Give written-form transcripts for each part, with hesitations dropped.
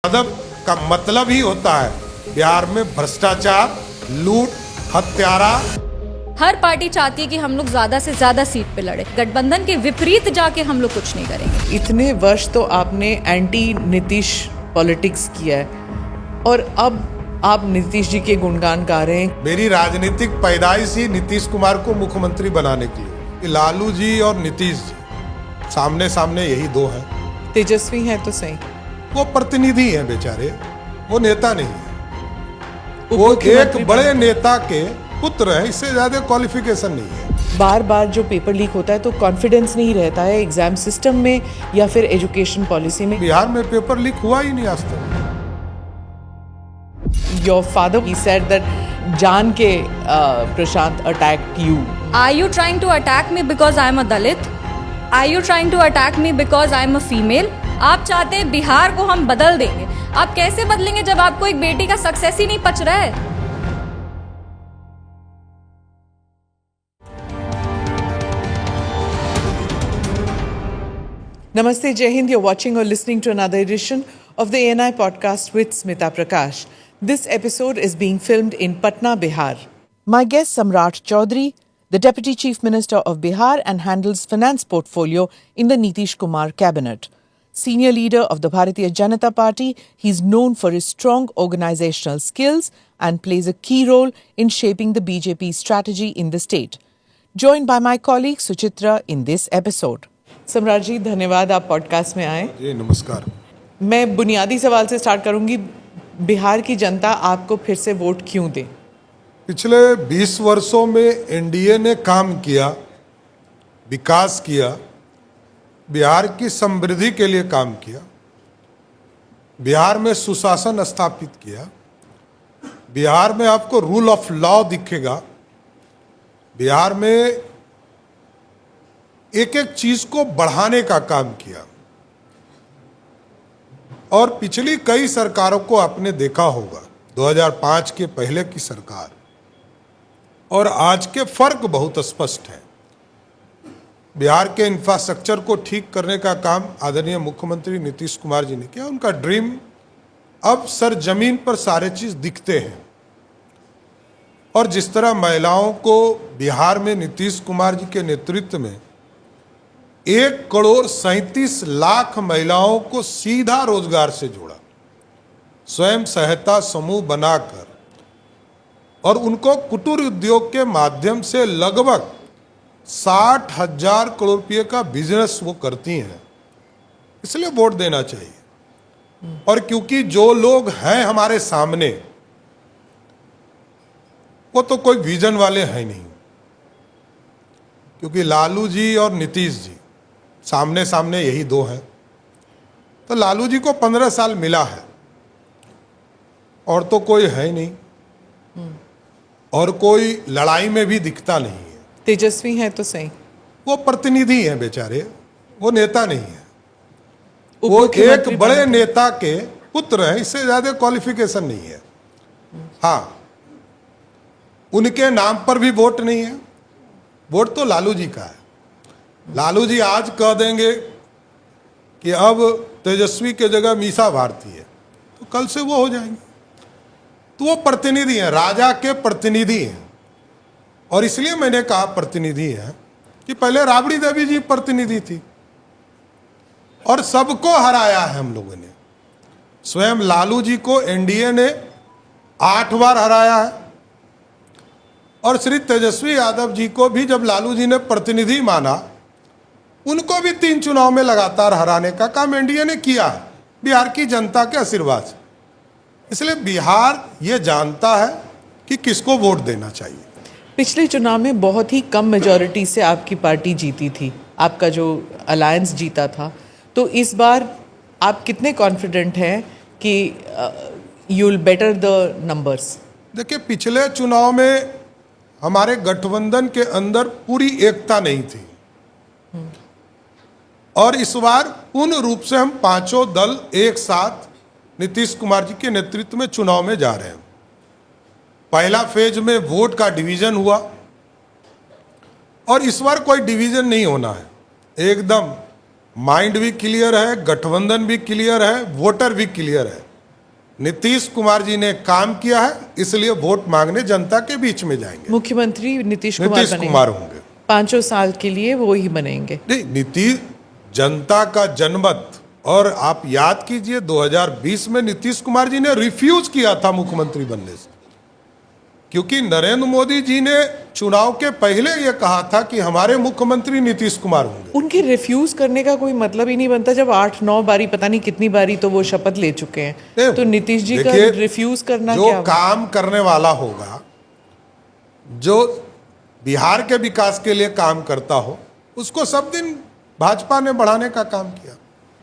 यादव का मतलब ही होता है बिहार में भ्रष्टाचार, लूट, हत्यारा। हर पार्टी चाहती है कि हम लोग ज्यादा से ज्यादा सीट पे लड़े। गठबंधन के विपरीत जाके हम लोग कुछ नहीं करेंगे। इतने वर्ष तो आपने एंटी नीतीश पॉलिटिक्स किया है और अब आप नीतीश जी के गुणगान गा रहे हैं। मेरी राजनीतिक पैदाइश ही नीतीश कुमार को मुख्यमंत्री बनाने की है। लालू जी और नीतीश जी सामने सामने यही दो हैं। तेजस्वी हैं तो सही, वो प्रतिनिधि हैं बेचारे, वो नेता नहीं है। वो एक बड़े नेता के पुत्र है, इससे ज्यादा क्वालिफिकेशन नहीं है। बार बार जो पेपर लीक होता है तो कॉन्फिडेंस नहीं रहता है एग्जाम सिस्टम में या फिर एजुकेशन पॉलिसी में। बिहार में पेपर लीक हुआ ही नहीं आज तक। Your father he said that जान के Prashant attacked you. Are you trying to attack me because I am a Dalit? Are you trying to attack me because I am a female? आप चाहते हैं बिहार को हम बदल देंगे। आप कैसे बदलेंगे जब आपको एक बेटी का सक्सेस ही नहीं पच रहा है? Namaste, Jai Hind. You're watching or listening to another edition of the ANI podcast with Smita Prakash. This episode is being filmed in Patna, Bihar. My guest Samrat Chaudhary, the Deputy Chief Minister of Bihar and handles finance portfolio in the Nitish Kumar cabinet. Senior leader of the Bharatiya Janata Party, he's known for his strong organizational skills and plays a key role in shaping the BJP strategy in the state. Joined by my colleague Suchitra in this episode. सम्राट जी, धन्यवाद आप podcast में आए। जी नमस्कार। मैं बुनियादी सवाल से स्टार्ट करूंगी। बिहार की जनता आपको फिर से वोट क्यों दे? पिछले 20 वर्षों में एनडीए ने काम किया, विकास किया, बिहार की समृद्धि के लिए काम किया, बिहार में सुशासन स्थापित किया, बिहार में आपको रूल ऑफ लॉ दिखेगा, बिहार में एक एक चीज को बढ़ाने का काम किया। और पिछली कई सरकारों को आपने देखा होगा, 2005 के पहले की सरकार और आज के फर्क बहुत स्पष्ट है। बिहार के इंफ्रास्ट्रक्चर को ठीक करने का काम आदरणीय मुख्यमंत्री नीतीश कुमार जी ने किया। उनका ड्रीम अब सर जमीन पर सारे चीज दिखते हैं। और जिस तरह महिलाओं को बिहार में नीतीश कुमार जी के नेतृत्व में 1,37,00,000 महिलाओं को सीधा रोजगार से जोड़ा, स्वयं सहायता समूह बनाकर, और उनको कुटीर उद्योग के माध्यम से लगभग 60,000 करोड़ रुपये का बिजनेस वो करती हैं। इसलिए वोट देना चाहिए। और क्योंकि जो लोग हैं हमारे सामने वो तो कोई विजन वाले हैं नहीं, क्योंकि लालू जी और नीतीश जी सामने सामने यही दो हैं। तो लालू जी को 15 साल मिला है और तो कोई है नहीं, और कोई लड़ाई में भी दिखता नहीं है। तेजस्वी हैं तो सही, वो प्रतिनिधि हैं बेचारे, वो नेता नहीं है। वो एक बड़े नेता के पुत्र हैं, इससे ज्यादा क्वालिफिकेशन नहीं है। हाँ, उनके नाम पर भी वोट नहीं है। वोट तो लालू जी का है। लालू जी आज कह देंगे कि अब तेजस्वी के जगह मीसा भारती है, तो कल से वो हो जाएंगे। तो वो प्रतिनिधि हैं, राजा के प्रतिनिधि हैं। और इसलिए मैंने कहा प्रतिनिधि हैं कि पहले राबड़ी देवी जी प्रतिनिधि थी और सबको हराया है हम लोगों ने। स्वयं लालू जी को एनडीए ने 8 बार हराया है, और श्री तेजस्वी यादव जी को भी जब लालू जी ने प्रतिनिधि माना, उनको भी 3 चुनाव में लगातार हराने का काम एनडीए ने किया है, बिहार की जनता के आशीर्वाद से। इसलिए बिहार ये जानता है कि किसको वोट देना चाहिए। पिछले चुनाव में बहुत ही कम मेजॉरिटी से आपकी पार्टी जीती थी, आपका जो अलायंस जीता था। तो इस बार आप कितने कॉन्फिडेंट हैं कि you will better the numbers? देखिए, पिछले चुनाव में हमारे गठबंधन के अंदर पूरी एकता नहीं थी, और इस बार पूर्ण रूप से हम पांचों दल एक साथ नीतीश कुमार जी के नेतृत्व में चुनाव में जा रहे हैं। पहला फेज में वोट का डिवीजन हुआ, और इस बार कोई डिवीजन नहीं होना है। एकदम माइंड भी क्लियर है, गठबंधन भी क्लियर है, वोटर भी क्लियर है। नीतीश कुमार जी ने काम किया है, इसलिए वोट मांगने जनता के बीच में जाएंगे। मुख्यमंत्री नीतीश कुमार नीतीश बनेंगे। कुमार होंगे 5 साल के लिए वो ही बनेंगे। नहीं, नीतीश जनता का जनमत। और आप याद कीजिए 2020 में नीतीश कुमार जी ने रिफ्यूज किया था मुख्यमंत्री बनने से, क्योंकि नरेंद्र मोदी जी ने चुनाव के पहले ये कहा था कि हमारे मुख्यमंत्री नीतीश कुमार होंगे। उनके रिफ्यूज करने का कोई मतलब ही नहीं बनता जब 8-9 बारी, पता नहीं कितनी बारी तो वो शपथ ले चुके हैं। तो नीतीश जी का देखिए, रिफ्यूज करना जो क्या हुआ? काम करने वाला होगा, जो बिहार के विकास के लिए काम करता हो, उसको सब दिन भाजपा ने बढ़ाने का काम किया।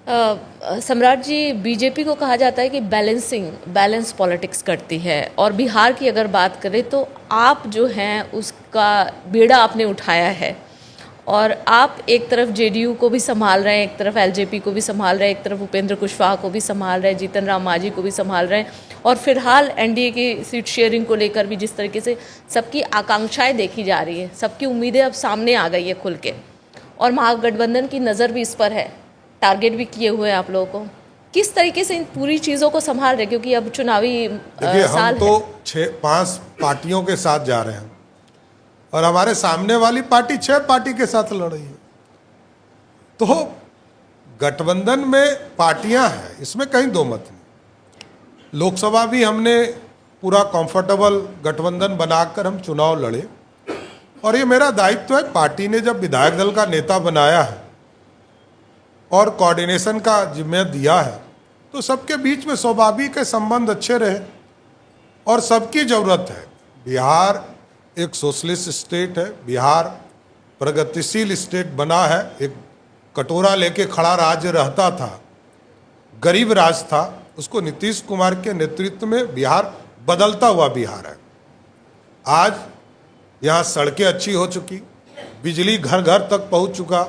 सम्राट जी, बीजेपी को कहा जाता है कि बैलेंस पॉलिटिक्स करती है, और बिहार की अगर बात करें तो आप जो हैं उसका बेड़ा आपने उठाया है, और आप एक तरफ जेडीयू को भी संभाल रहे हैं, एक तरफ एलजेपी को भी संभाल रहे हैं, एक तरफ उपेंद्र कुशवाहा को भी संभाल रहे हैं, जीतन राम मांझी को भी संभाल रहे हैं, और फिलहाल एनडीए की सीट शेयरिंग को लेकर भी जिस तरीके से सबकी आकांक्षाएं देखी जा रही है, सबकी उम्मीदें अब सामने आ गई है खुल के, और महागठबंधन की नज़र भी इस पर है, टारगेट भी किए हुए हैं आप लोगों को। किस तरीके से इन पूरी चीज़ों को संभाल रहे, क्योंकि अब चुनावी देखिए, साल हम तो 6-5 पार्टियों के साथ जा रहे हैं, और हमारे सामने वाली पार्टी 6 पार्टी के साथ लड़ रही है। तो गठबंधन में पार्टियां हैं, इसमें कहीं दो मत नहीं। लोकसभा भी हमने पूरा कंफर्टेबल गठबंधन बनाकर हम चुनाव लड़े, और ये मेरा दायित्व है। पार्टी ने जब विधायक दल का नेता बनाया है और कोऑर्डिनेशन का जिम्मे दिया है, तो सबके बीच में स्वाभाविक है संबंध अच्छे रहे, और सबकी जरूरत है। बिहार एक सोशलिस्ट स्टेट है, बिहार प्रगतिशील स्टेट बना है। एक कटोरा लेके खड़ा राज्य रहता था, गरीब राज्य था, उसको नीतीश कुमार के नेतृत्व में बिहार बदलता हुआ बिहार है। आज यहाँ सड़कें अच्छी हो चुकी, बिजली घर घर तक पहुँच चुका,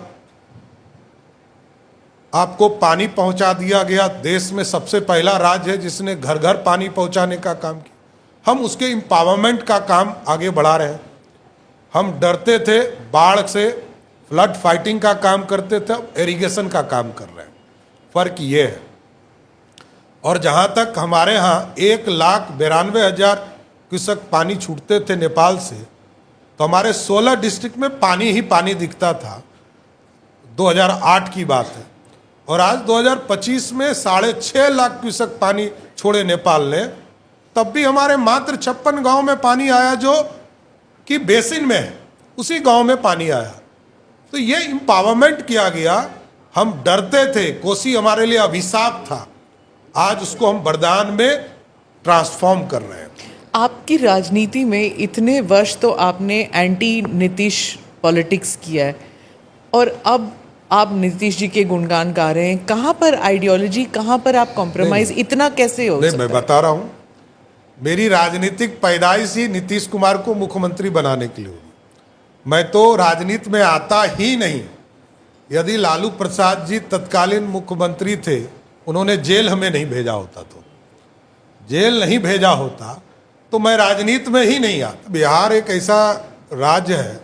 आपको पानी पहुंचा दिया गया। देश में सबसे पहला राज्य है जिसने घर घर पानी पहुंचाने का काम किया। हम उसके एम्पावरमेंट का काम आगे बढ़ा रहे हैं। हम डरते थे बाढ़ से, फ्लड फाइटिंग का काम करते थे, अब इरिगेशन का काम कर रहे हैं। फर्क ये है। और जहां तक हमारे यहाँ 1,92,000 क्यूसेक पानी छूटते थे नेपाल से, तो हमारे 16 डिस्ट्रिक्ट में पानी ही पानी दिखता था। 2008 की बात है, और आज 2025 में 6.5 लाख क्यूसेक पानी छोड़े नेपाल ने, तब भी हमारे मात्र 56 गांव में पानी आया जो कि बेसिन में है, उसी गांव में पानी आया। तो ये एम्पावरमेंट किया गया। हम डरते थे, कोसी हमारे लिए अभिशाप था, आज उसको हम वरदान में ट्रांसफॉर्म कर रहे हैं। आपकी राजनीति में इतने वर्ष तो आपने एंटी नीतीश पॉलिटिक्स किया है, और अब आप नीतीश जी के गुणगान गा रहे हैं। कहाँ पर आइडियोलॉजी, कहाँ पर आप कॉम्प्रोमाइज, इतना कैसे हो सकता मैं है? बता रहा हूँ, मेरी राजनीतिक पैदाइश ही नीतीश कुमार को मुख्यमंत्री बनाने के लिए हुई। मैं तो राजनीति में आता ही नहीं। यदि लालू प्रसाद जी तत्कालीन मुख्यमंत्री थे, उन्होंने जेल हमें नहीं भेजा होता, तो जेल नहीं भेजा होता तो मैं राजनीति में ही नहीं आता। बिहार एक ऐसा राज्य है,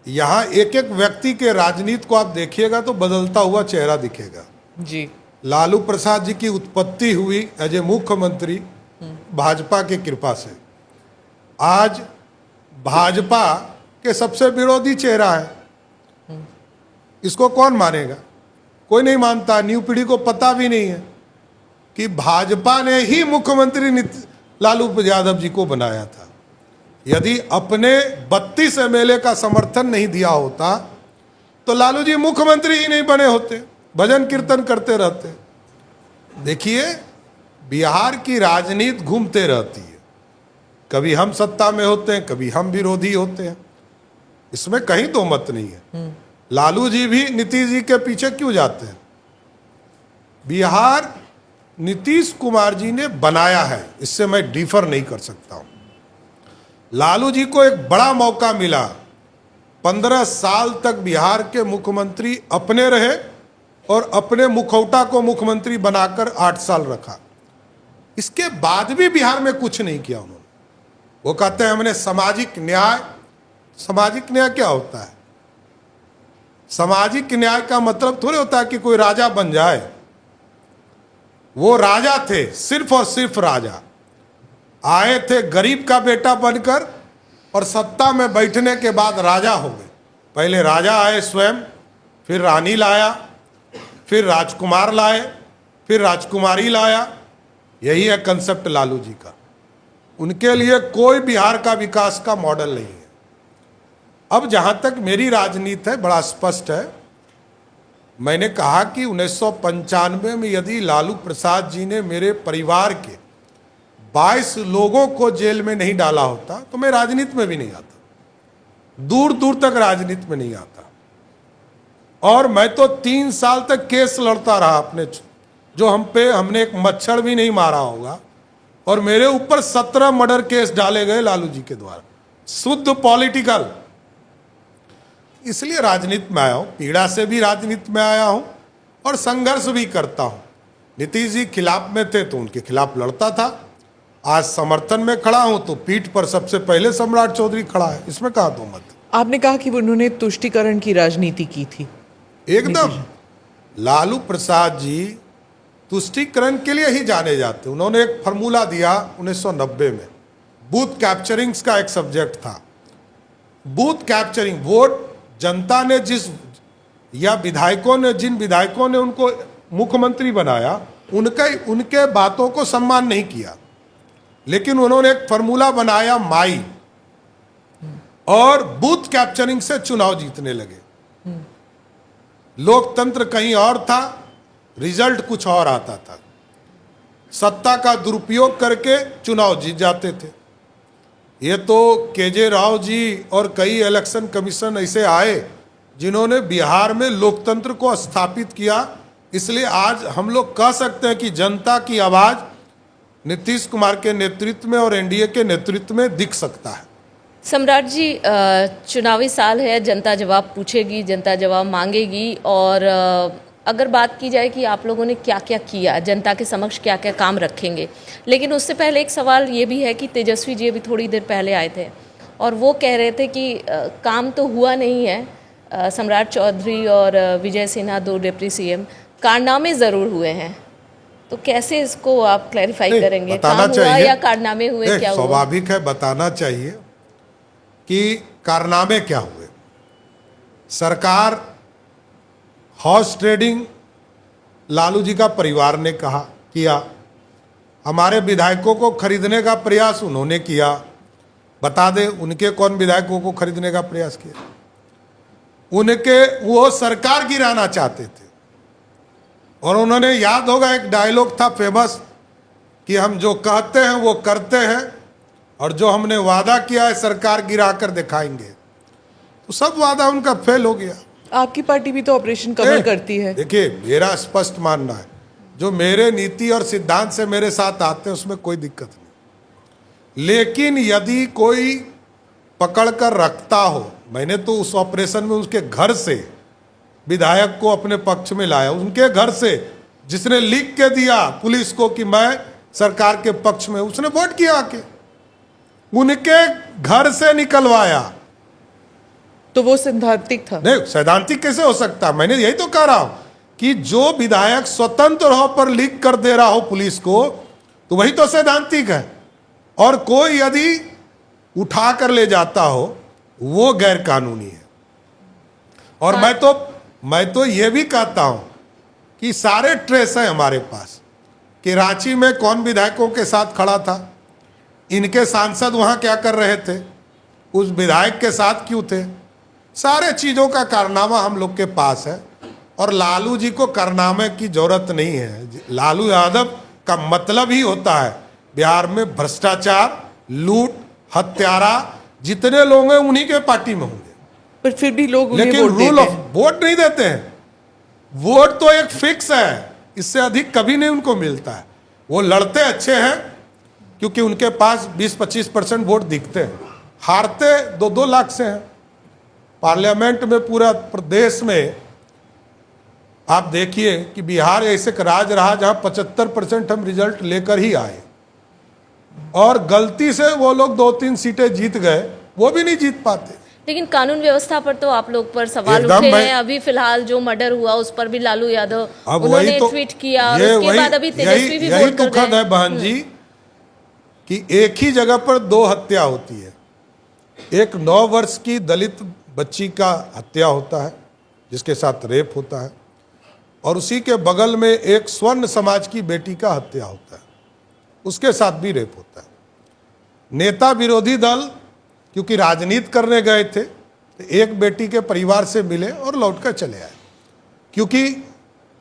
यहाँ एक एक व्यक्ति के राजनीति को आप देखिएगा तो बदलता हुआ चेहरा दिखेगा। जी, लालू प्रसाद जी की उत्पत्ति हुई एज ए मुख्यमंत्री भाजपा की कृपा से। आज भाजपा के सबसे विरोधी चेहरा है, इसको कौन मानेगा? कोई नहीं मानता। न्यू पीढ़ी को पता भी नहीं है कि भाजपा ने ही मुख्यमंत्री लालू यादव जी को बनाया था। यदि अपने 32 एमएलए का समर्थन नहीं दिया होता तो लालू जी मुख्यमंत्री ही नहीं बने होते, भजन कीर्तन करते रहते। देखिए, बिहार की राजनीति घूमते रहती है, कभी हम सत्ता में होते हैं, कभी हम विरोधी होते हैं, इसमें कहीं दो मत नहीं है। लालू जी भी नीतीश जी के पीछे क्यों जाते हैं? बिहार नीतीश कुमार जी ने बनाया है, इससे मैं डिफर नहीं कर सकता हूं। लालू जी को एक बड़ा मौका मिला, 15 साल तक बिहार के मुख्यमंत्री अपने रहे और अपने मुखौटा को मुख्यमंत्री बनाकर 8 साल रखा। इसके बाद भी बिहार में कुछ नहीं किया उन्होंने। वो कहते हैं हमने सामाजिक न्याय। सामाजिक न्याय क्या होता है? सामाजिक न्याय का मतलब थोड़े होता है कि कोई राजा बन जाए। वो राजा थे, सिर्फ और सिर्फ राजा। आए थे गरीब का बेटा बनकर और सत्ता में बैठने के बाद राजा हो गए। पहले राजा आए स्वयं, फिर रानी लाया, फिर राजकुमार लाए, फिर राजकुमारी लाया। यही है कंसेप्ट लालू जी का। उनके लिए कोई बिहार का विकास का मॉडल नहीं है। अब जहां तक मेरी राजनीति है, बड़ा स्पष्ट है। मैंने कहा कि 1995 में यदि लालू प्रसाद जी ने मेरे परिवार के 22 लोगों को जेल में नहीं डाला होता तो मैं राजनीति में भी नहीं आता, दूर दूर तक राजनीति में नहीं आता। और मैं तो 3 साल तक केस लड़ता रहा अपने, जो हमने एक मच्छर भी नहीं मारा होगा। और मेरे ऊपर 17 मर्डर केस डाले गए लालू जी के द्वारा, शुद्ध पॉलिटिकल। इसलिए राजनीति में आया हूं, पीड़ा से भी राजनीति में आया हूं और संघर्ष भी करता हूं। नीतीश जी खिलाफ में थे तो उनके खिलाफ लड़ता था, आज समर्थन में खड़ा हूं तो पीठ पर सबसे पहले सम्राट चौधरी खड़ा है, इसमें कहा दो मत। आपने कहा कि उन्होंने तुष्टीकरण की राजनीति की थी। एकदम, लालू प्रसाद जी तुष्टीकरण के लिए ही जाने जाते। उन्होंने एक फार्मूला दिया 1990 में, बूथ कैप्चरिंग्स का एक सब्जेक्ट था। बूथ कैप्चरिंग, वोट जनता ने जिन विधायकों ने उनको मुख्यमंत्री बनाया, उनके बातों को सम्मान नहीं किया, लेकिन उन्होंने एक फार्मूला बनाया माई, और बूथ कैप्चरिंग से चुनाव जीतने लगे। लोकतंत्र कहीं और था, रिजल्ट कुछ और आता था। सत्ता का दुरुपयोग करके चुनाव जीत जाते थे। ये तो केजे राव जी और कई इलेक्शन कमीशन ऐसे आए जिन्होंने बिहार में लोकतंत्र को स्थापित किया। इसलिए आज हम लोग कह सकते हैं कि जनता की आवाज नीतीश कुमार के नेतृत्व में और एनडीए के नेतृत्व में दिख सकता है। सम्राट जी, चुनावी साल है, जनता जवाब पूछेगी, जनता जवाब मांगेगी। और अगर बात की जाए कि आप लोगों ने क्या क्या किया, जनता के समक्ष क्या क्या काम रखेंगे, लेकिन उससे पहले एक सवाल ये भी है कि तेजस्वी जी अभी थोड़ी देर पहले आए थे और वो कह रहे थे कि काम तो हुआ नहीं है। सम्राट चौधरी और विजय सिन्हा, 2 डिप्टी सीएम, कारनामे ज़रूर हुए हैं। तो कैसे इसको आप क्लैरिफाई करेंगे, काम हुआ या कारनामे हुए, क्या हुआ? स्वाभाविक है, बताना चाहिए कि कारनामे क्या हुए। सरकार हॉर्स ट्रेडिंग लालू जी का परिवार ने किया, हमारे विधायकों को खरीदने का प्रयास उन्होंने किया। बता दे उनके कौन विधायकों को खरीदने का प्रयास किया? वो सरकार गिराना चाहते थे। और उन्होंने, याद होगा एक डायलॉग था फेमस कि हम जो कहते हैं वो करते हैं और जो हमने वादा किया है सरकार गिरा कर दिखाएंगे। तो सब वादा उनका फेल हो गया। आपकी पार्टी भी तो ऑपरेशन कमल करती है। देखिए, मेरा स्पष्ट मानना है, जो मेरे नीति और सिद्धांत से मेरे साथ आते हैं उसमें कोई दिक्कत नहीं। लेकिन यदि कोई पकड़ कर रखता हो, मैंने तो उस ऑपरेशन में उसके घर से विधायक को अपने पक्ष में लाया, उनके घर से, जिसने लिख के दिया पुलिस को कि मैं सरकार के पक्ष में, उसने वोट किया आके, उनके घर से निकलवाया। तो वो सैद्धांतिक था? नहीं, सैद्धांतिक कैसे हो सकता? मैंने यही तो कह रहा हूं कि जो विधायक स्वतंत्र हो पर लीक कर दे रहा हो पुलिस को, तो वही तो सैद्धांतिक है। और कोई यदि उठा कर ले जाता हो वो गैर कानूनी है। और मैं तो ये भी कहता हूं कि सारे ट्रेस हैं हमारे पास कि रांची में कौन विधायकों के साथ खड़ा था, इनके सांसद वहां क्या कर रहे थे, उस विधायक के साथ क्यों थे। सारे चीज़ों का कारनामा हम लोग के पास है। और लालू जी को कारनामे की जरूरत नहीं है। लालू यादव का मतलब ही होता है बिहार में भ्रष्टाचार, लूट, हत्यारा, जितने लोग हैं उन्हीं के पार्टी में होंगे। पर फिर भी लोग उन्हें लेकिन रूल ऑफ वोट नहीं देते हैं। वोट तो एक फिक्स है, इससे अधिक कभी नहीं उनको मिलता है। वो लड़ते अच्छे हैं क्योंकि उनके पास 20-25% वोट दिखते हैं, हारते 2-2 लाख से हैं। पार्लियामेंट में पूरा प्रदेश में आप देखिए कि बिहार ऐसे राज्य रहा जहां 75% हम रिजल्ट लेकर ही आए, और गलती से वो लोग 2-3 सीटें जीत गए, वो भी नहीं जीत पाते। लेकिन कानून व्यवस्था पर तो आप लोग पर सवाल एकदम उठे भाई। हैं। अभी फिलहाल जो मर्डर हुआ उस पर भी लालू यादव अब उन्होंने वही तो ट्वीट किया और ये उसके बाद अभी तेजस्वी भी यही बोल कर दुखद गए। है बहन जी कि एक ही जगह पर दो हत्या होती है। एक 9 वर्ष की दलित बच्ची का हत्या होता है जिसके साथ रेप होता है, और उसी के बगल में एक स्वर्ण समाज की बेटी का हत्या होता है, उसके साथ भी रेप होता है। नेता विरोधी दल क्योंकि राजनीति करने गए थे तो एक बेटी के परिवार से मिले और लौटकर चले आए, क्योंकि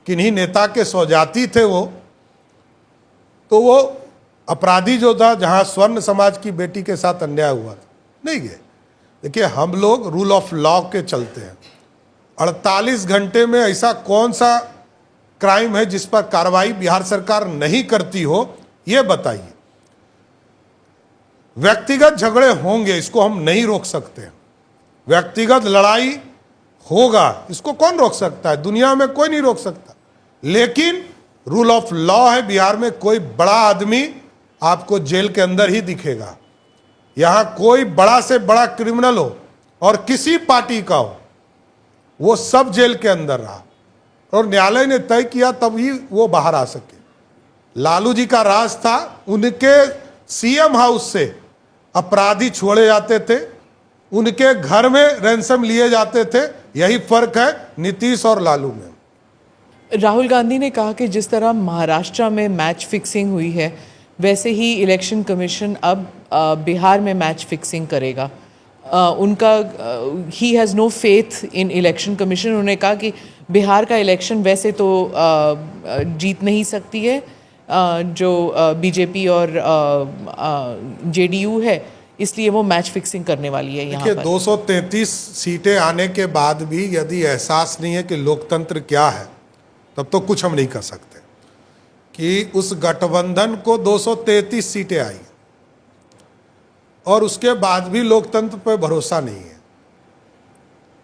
किन्हीं नेता के स्वजाति थे वो, तो वो अपराधी जो था जहां स्वर्ण समाज की बेटी के साथ अन्याय हुआ था नहीं गए। देखिए, हम लोग रूल ऑफ लॉ के चलते हैं। 48 घंटे में ऐसा कौन सा क्राइम है जिस पर कार्रवाई बिहार सरकार नहीं करती हो, ये बताइए। व्यक्तिगत झगड़े होंगे, इसको हम नहीं रोक सकते। व्यक्तिगत लड़ाई होगा, इसको कौन रोक सकता है? दुनिया में कोई नहीं रोक सकता। लेकिन रूल ऑफ लॉ है बिहार में। कोई बड़ा आदमी आपको जेल के अंदर ही दिखेगा। यहां कोई बड़ा से बड़ा क्रिमिनल हो और किसी पार्टी का हो, वो सब जेल के अंदर रहा और न्यायालय ने तय किया तभी वो बाहर आ सके। लालू जी का राज था, उनके सीएम हाउस से अपराधी छोड़े जाते थे, उनके घर में रैंसम लिए जाते थे। यही फर्क है नीतीश और लालू में। राहुल गांधी ने कहा कि जिस तरह महाराष्ट्र में मैच फिक्सिंग हुई है वैसे ही इलेक्शन कमीशन अब बिहार में मैच फिक्सिंग करेगा। उनका ही has no faith in election commission. उन्होंने कहा कि बिहार का इलेक्शन वैसे तो जीत नहीं सकती है जो बीजेपी और जेडीयू है, इसलिए वो मैच फिक्सिंग करने वाली है यहाँ देखिए, पर। 233 सीटें आने के बाद भी यदि एहसास नहीं है कि लोकतंत्र क्या है, तब तो कुछ हम नहीं कर सकते। कि उस गठबंधन को 233 सीटें आई और उसके बाद भी लोकतंत्र पर भरोसा नहीं है,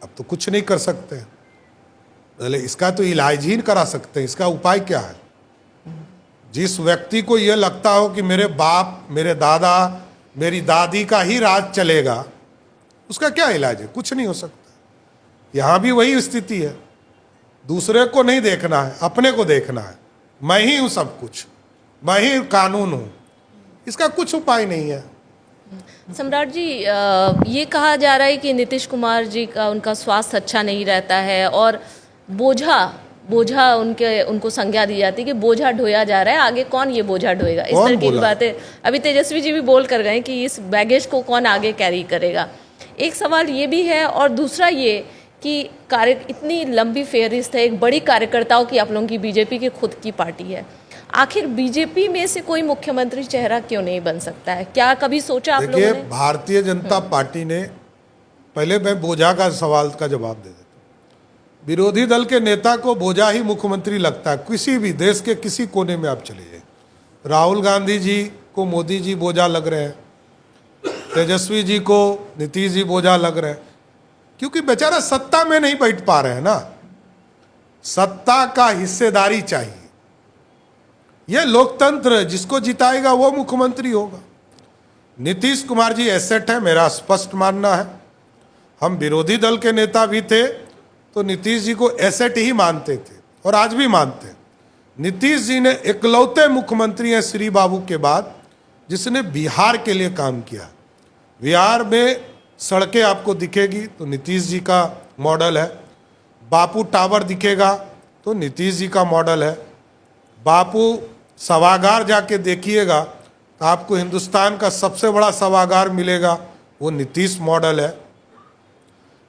अब तो कुछ नहीं कर सकते। पहले इसका तो इलाज ही करा सकते हैं। इसका उपाय क्या है? जिस व्यक्ति को यह लगता हो कि मेरे बाप, मेरे दादा, मेरी दादी का ही राज चलेगा, उसका क्या इलाज है? कुछ नहीं हो सकता। यहां भी वही स्थिति है। दूसरे को नहीं देखना है, अपने को देखना है। मैं ही हूं सब कुछ, मैं ही कानून हूं। इसका कुछ उपाय नहीं है। सम्राट जी, ये कहा जा रहा है कि नीतीश कुमार जी का उनका स्वास्थ्य अच्छा नहीं रहता है और बोझा उनको संज्ञा दी जाती है कि बोझा ढोया जा रहा है। आगे कौन ये बोझा ढोएगा? इस तरह की बातें अभी तेजस्वी जी भी बोल कर गए कि इस बैगेज को कौन आगे कैरी करेगा। एक सवाल ये भी है और दूसरा ये कि इतनी लंबी फेहरिस्त है, एक बड़ी कार्यकर्ताओं की आप लोगों की बीजेपी की खुद की पार्टी है, आखिर बीजेपी में से कोई मुख्यमंत्री चेहरा क्यों नहीं बन सकता है? क्या कभी सोचा आप लोगों ने? देखिए, भारतीय जनता पार्टी ने, पहले मैं बोझा का सवाल का जवाब दे देता हूं। विरोधी दल के नेता को बोझा ही मुख्यमंत्री लगता है। किसी भी देश के किसी कोने में आप चले जाइए, राहुल गांधी जी को मोदी जी बोझा लग रहे हैं, तेजस्वी जी को नीतीश जी बोझा लग रहे हैं, क्योंकि बेचारा सत्ता में नहीं बैठ पा रहे हैं ना। सत्ता का हिस्सेदारी चाहिए। यह लोकतंत्र है, जिसको जिताएगा वो मुख्यमंत्री होगा। नीतीश कुमार जी एसेट है, मेरा स्पष्ट मानना है। हम विरोधी दल के नेता भी थे तो नीतीश जी को एसेट ही मानते थे और आज भी मानते हैं। नीतीश जी ने इकलौते मुख्यमंत्री हैं श्री बाबू के बाद जिसने बिहार के लिए काम किया। बिहार में सड़कें आपको दिखेगी तो नीतीश जी का मॉडल है। बापू टावर दिखेगा तो नीतीश जी का मॉडल है। बापू सभागार जाके देखिएगा तो आपको हिंदुस्तान का सबसे बड़ा सभागार मिलेगा, वो नीतीश मॉडल है।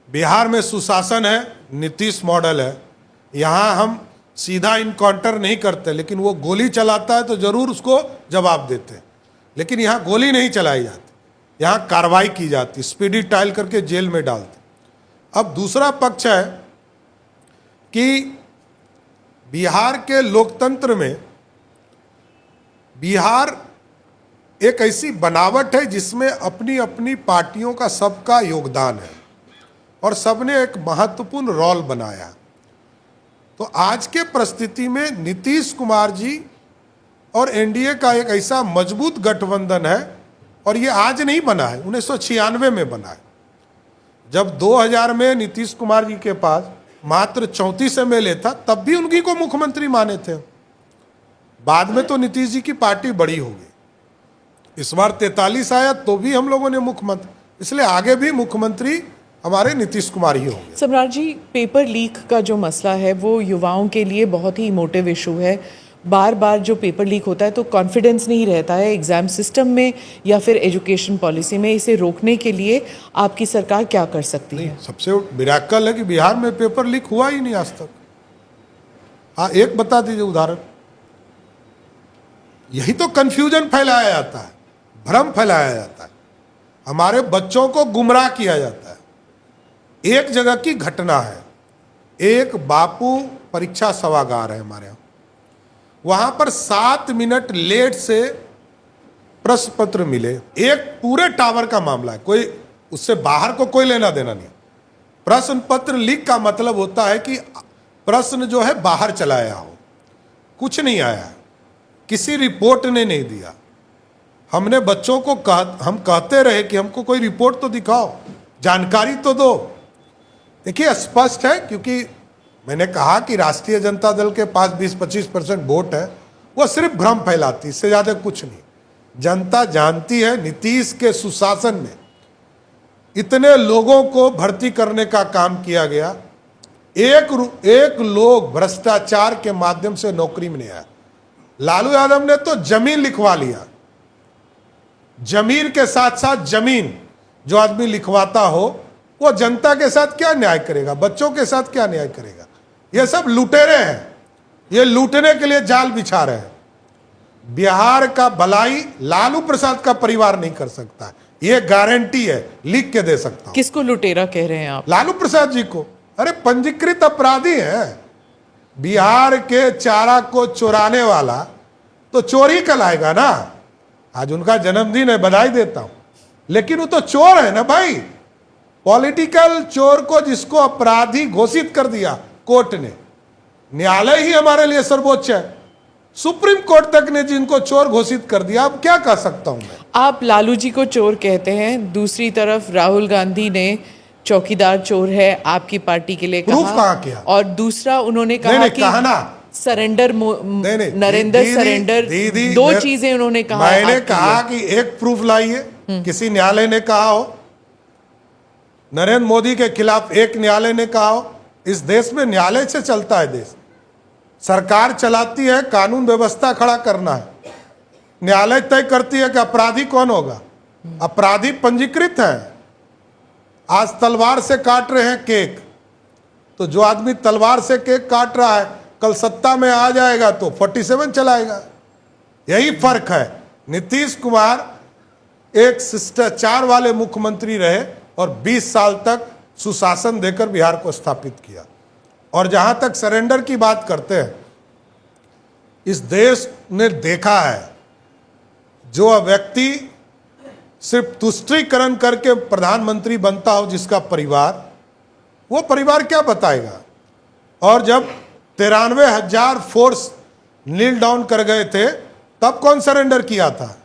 बिहार में सुशासन है, नीतीश मॉडल है। यहाँ हम सीधा इनकाउंटर नहीं करते, लेकिन वो गोली चलाता है तो जरूर उसको जवाब देते हैं। लेकिन यहाँ गोली नहीं चलाई जाती, यहाँ कार्रवाई की जाती, स्पीडी ट्रायल करके जेल में डालते। अब दूसरा पक्ष है कि बिहार के लोकतंत्र में बिहार एक ऐसी बनावट है जिसमें अपनी अपनी पार्टियों का सबका योगदान है और सबने एक महत्वपूर्ण रोल बनाया। तो आज के परिस्थिति में नीतीश कुमार जी और एनडीए का एक ऐसा मजबूत गठबंधन है, और ये आज नहीं बना है, 1996 में बना है। जब 2000 में नीतीश कुमार जी के पास मात्र 34 MLA था, तब भी उनकी को मुख्यमंत्री माने थे। बाद में तो नीतीश जी की पार्टी बड़ी हो गई, इस बार 43 आया तो भी हम लोगों ने मुख्यमंत्री, इसलिए आगे भी मुख्यमंत्री हमारे नीतीश कुमार ही होंगे। सम्राट जी, पेपर लीक का जो मसला है वो युवाओं के लिए बहुत ही इमोटिव इशू है। बार बार जो पेपर लीक होता है तो कॉन्फिडेंस नहीं रहता है एग्जाम सिस्टम में या फिर एजुकेशन पॉलिसी में। इसे रोकने के लिए आपकी सरकार क्या कर सकती है? सबसे मिराकल है कि बिहार में पेपर लीक हुआ ही नहीं आज तक। हाँ, एक बता दीजिए उदाहरण। यही तो कंफ्यूजन फैलाया जाता है, भ्रम फैलाया जाता है, हमारे बच्चों को गुमराह किया जाता है। एक जगह की घटना है, एक बापू परीक्षा सभागार है हमारे यहाँ, वहां पर 7 मिनट लेट से प्रश्न पत्र मिले। एक पूरे टावर का मामला है, कोई उससे बाहर को कोई लेना देना नहीं। प्रश्न पत्र लीक का मतलब होता है कि प्रश्न जो है बाहर चला आया हो, कुछ नहीं आया, किसी रिपोर्ट ने नहीं दिया। हमने बच्चों को हम कहते रहे कि हमको कोई रिपोर्ट तो दिखाओ, जानकारी तो दो। देखिए स्पष्ट है, क्योंकि मैंने कहा कि राष्ट्रीय जनता दल के पास 20-25% वोट है, वो सिर्फ भ्रम फैलाती, इससे ज्यादा कुछ नहीं। जनता जानती है नीतीश के सुशासन में इतने लोगों को भर्ती करने का काम किया गया, एक लोग भ्रष्टाचार के माध्यम से नौकरी में नहीं आया। लालू यादव ने तो जमीन लिखवा लिया, जमीन के साथ साथ जमीन जो आदमी लिखवाता हो वो जनता के साथ क्या न्याय करेगा, बच्चों के साथ क्या न्याय करेगा? ये सब लुटेरे हैं, ये लूटने के लिए जाल बिछा रहे हैं। बिहार का भलाई लालू प्रसाद का परिवार नहीं कर सकता, ये गारंटी है, लिख के दे सकता हूं। किसको लुटेरा कह रहे हैं आप? लालू प्रसाद जी को। अरे पंजीकृत अपराधी हैं, बिहार के चारा को चुराने वाला तो चोरी कहलाएगा ना। आज उनका जन्मदिन है, बधाई देता हूं, लेकिन वो तो चोर है ना भाई। पॉलिटिकल चोर को जिसको अपराधी घोषित कर दिया कोर्ट ने, न्यायालय ही हमारे लिए सर्वोच्च है, सुप्रीम कोर्ट तक ने जिनको चोर घोषित कर दिया, अब क्या कह सकता हूं मैं? आप लालू जी को चोर कहते हैं, दूसरी तरफ राहुल गांधी ने चौकीदार चोर है आपकी पार्टी के लिए कहा। प्रूफ कहाँ किया? और दूसरा उन्होंने कहा नहीं, कि कहा ना, सरेंडर नरेंद्र सरेंडर, दो चीजें उन्होंने कहा। मैंने कहा कि एक प्रूफ लाइए, किसी न्यायालय ने कहा हो, नरेंद्र मोदी के खिलाफ एक न्यायालय ने कहा हो। इस देश में न्यायालय से चलता है देश, सरकार चलाती है, कानून व्यवस्था खड़ा करना है, न्यायालय तय करती है कि अपराधी कौन होगा। अपराधी पंजीकृत है। आज तलवार से काट रहे हैं केक, तो जो आदमी तलवार से केक काट रहा है कल सत्ता में आ जाएगा तो 47 चलाएगा। यही फर्क है। नीतीश कुमार एक शिष्टाचार वाले मुख्यमंत्री रहे और 20 साल तक सुशासन देकर बिहार को स्थापित किया। और जहां तक सरेंडर की बात करते हैं, इस देश ने देखा है, जो व्यक्ति सिर्फ तुष्टीकरण करके प्रधानमंत्री बनता हो जिसका परिवार, वो परिवार क्या बताएगा? और जब 93,000 फोर्स नील डाउन कर गए थे, तब कौन सरेंडर किया था?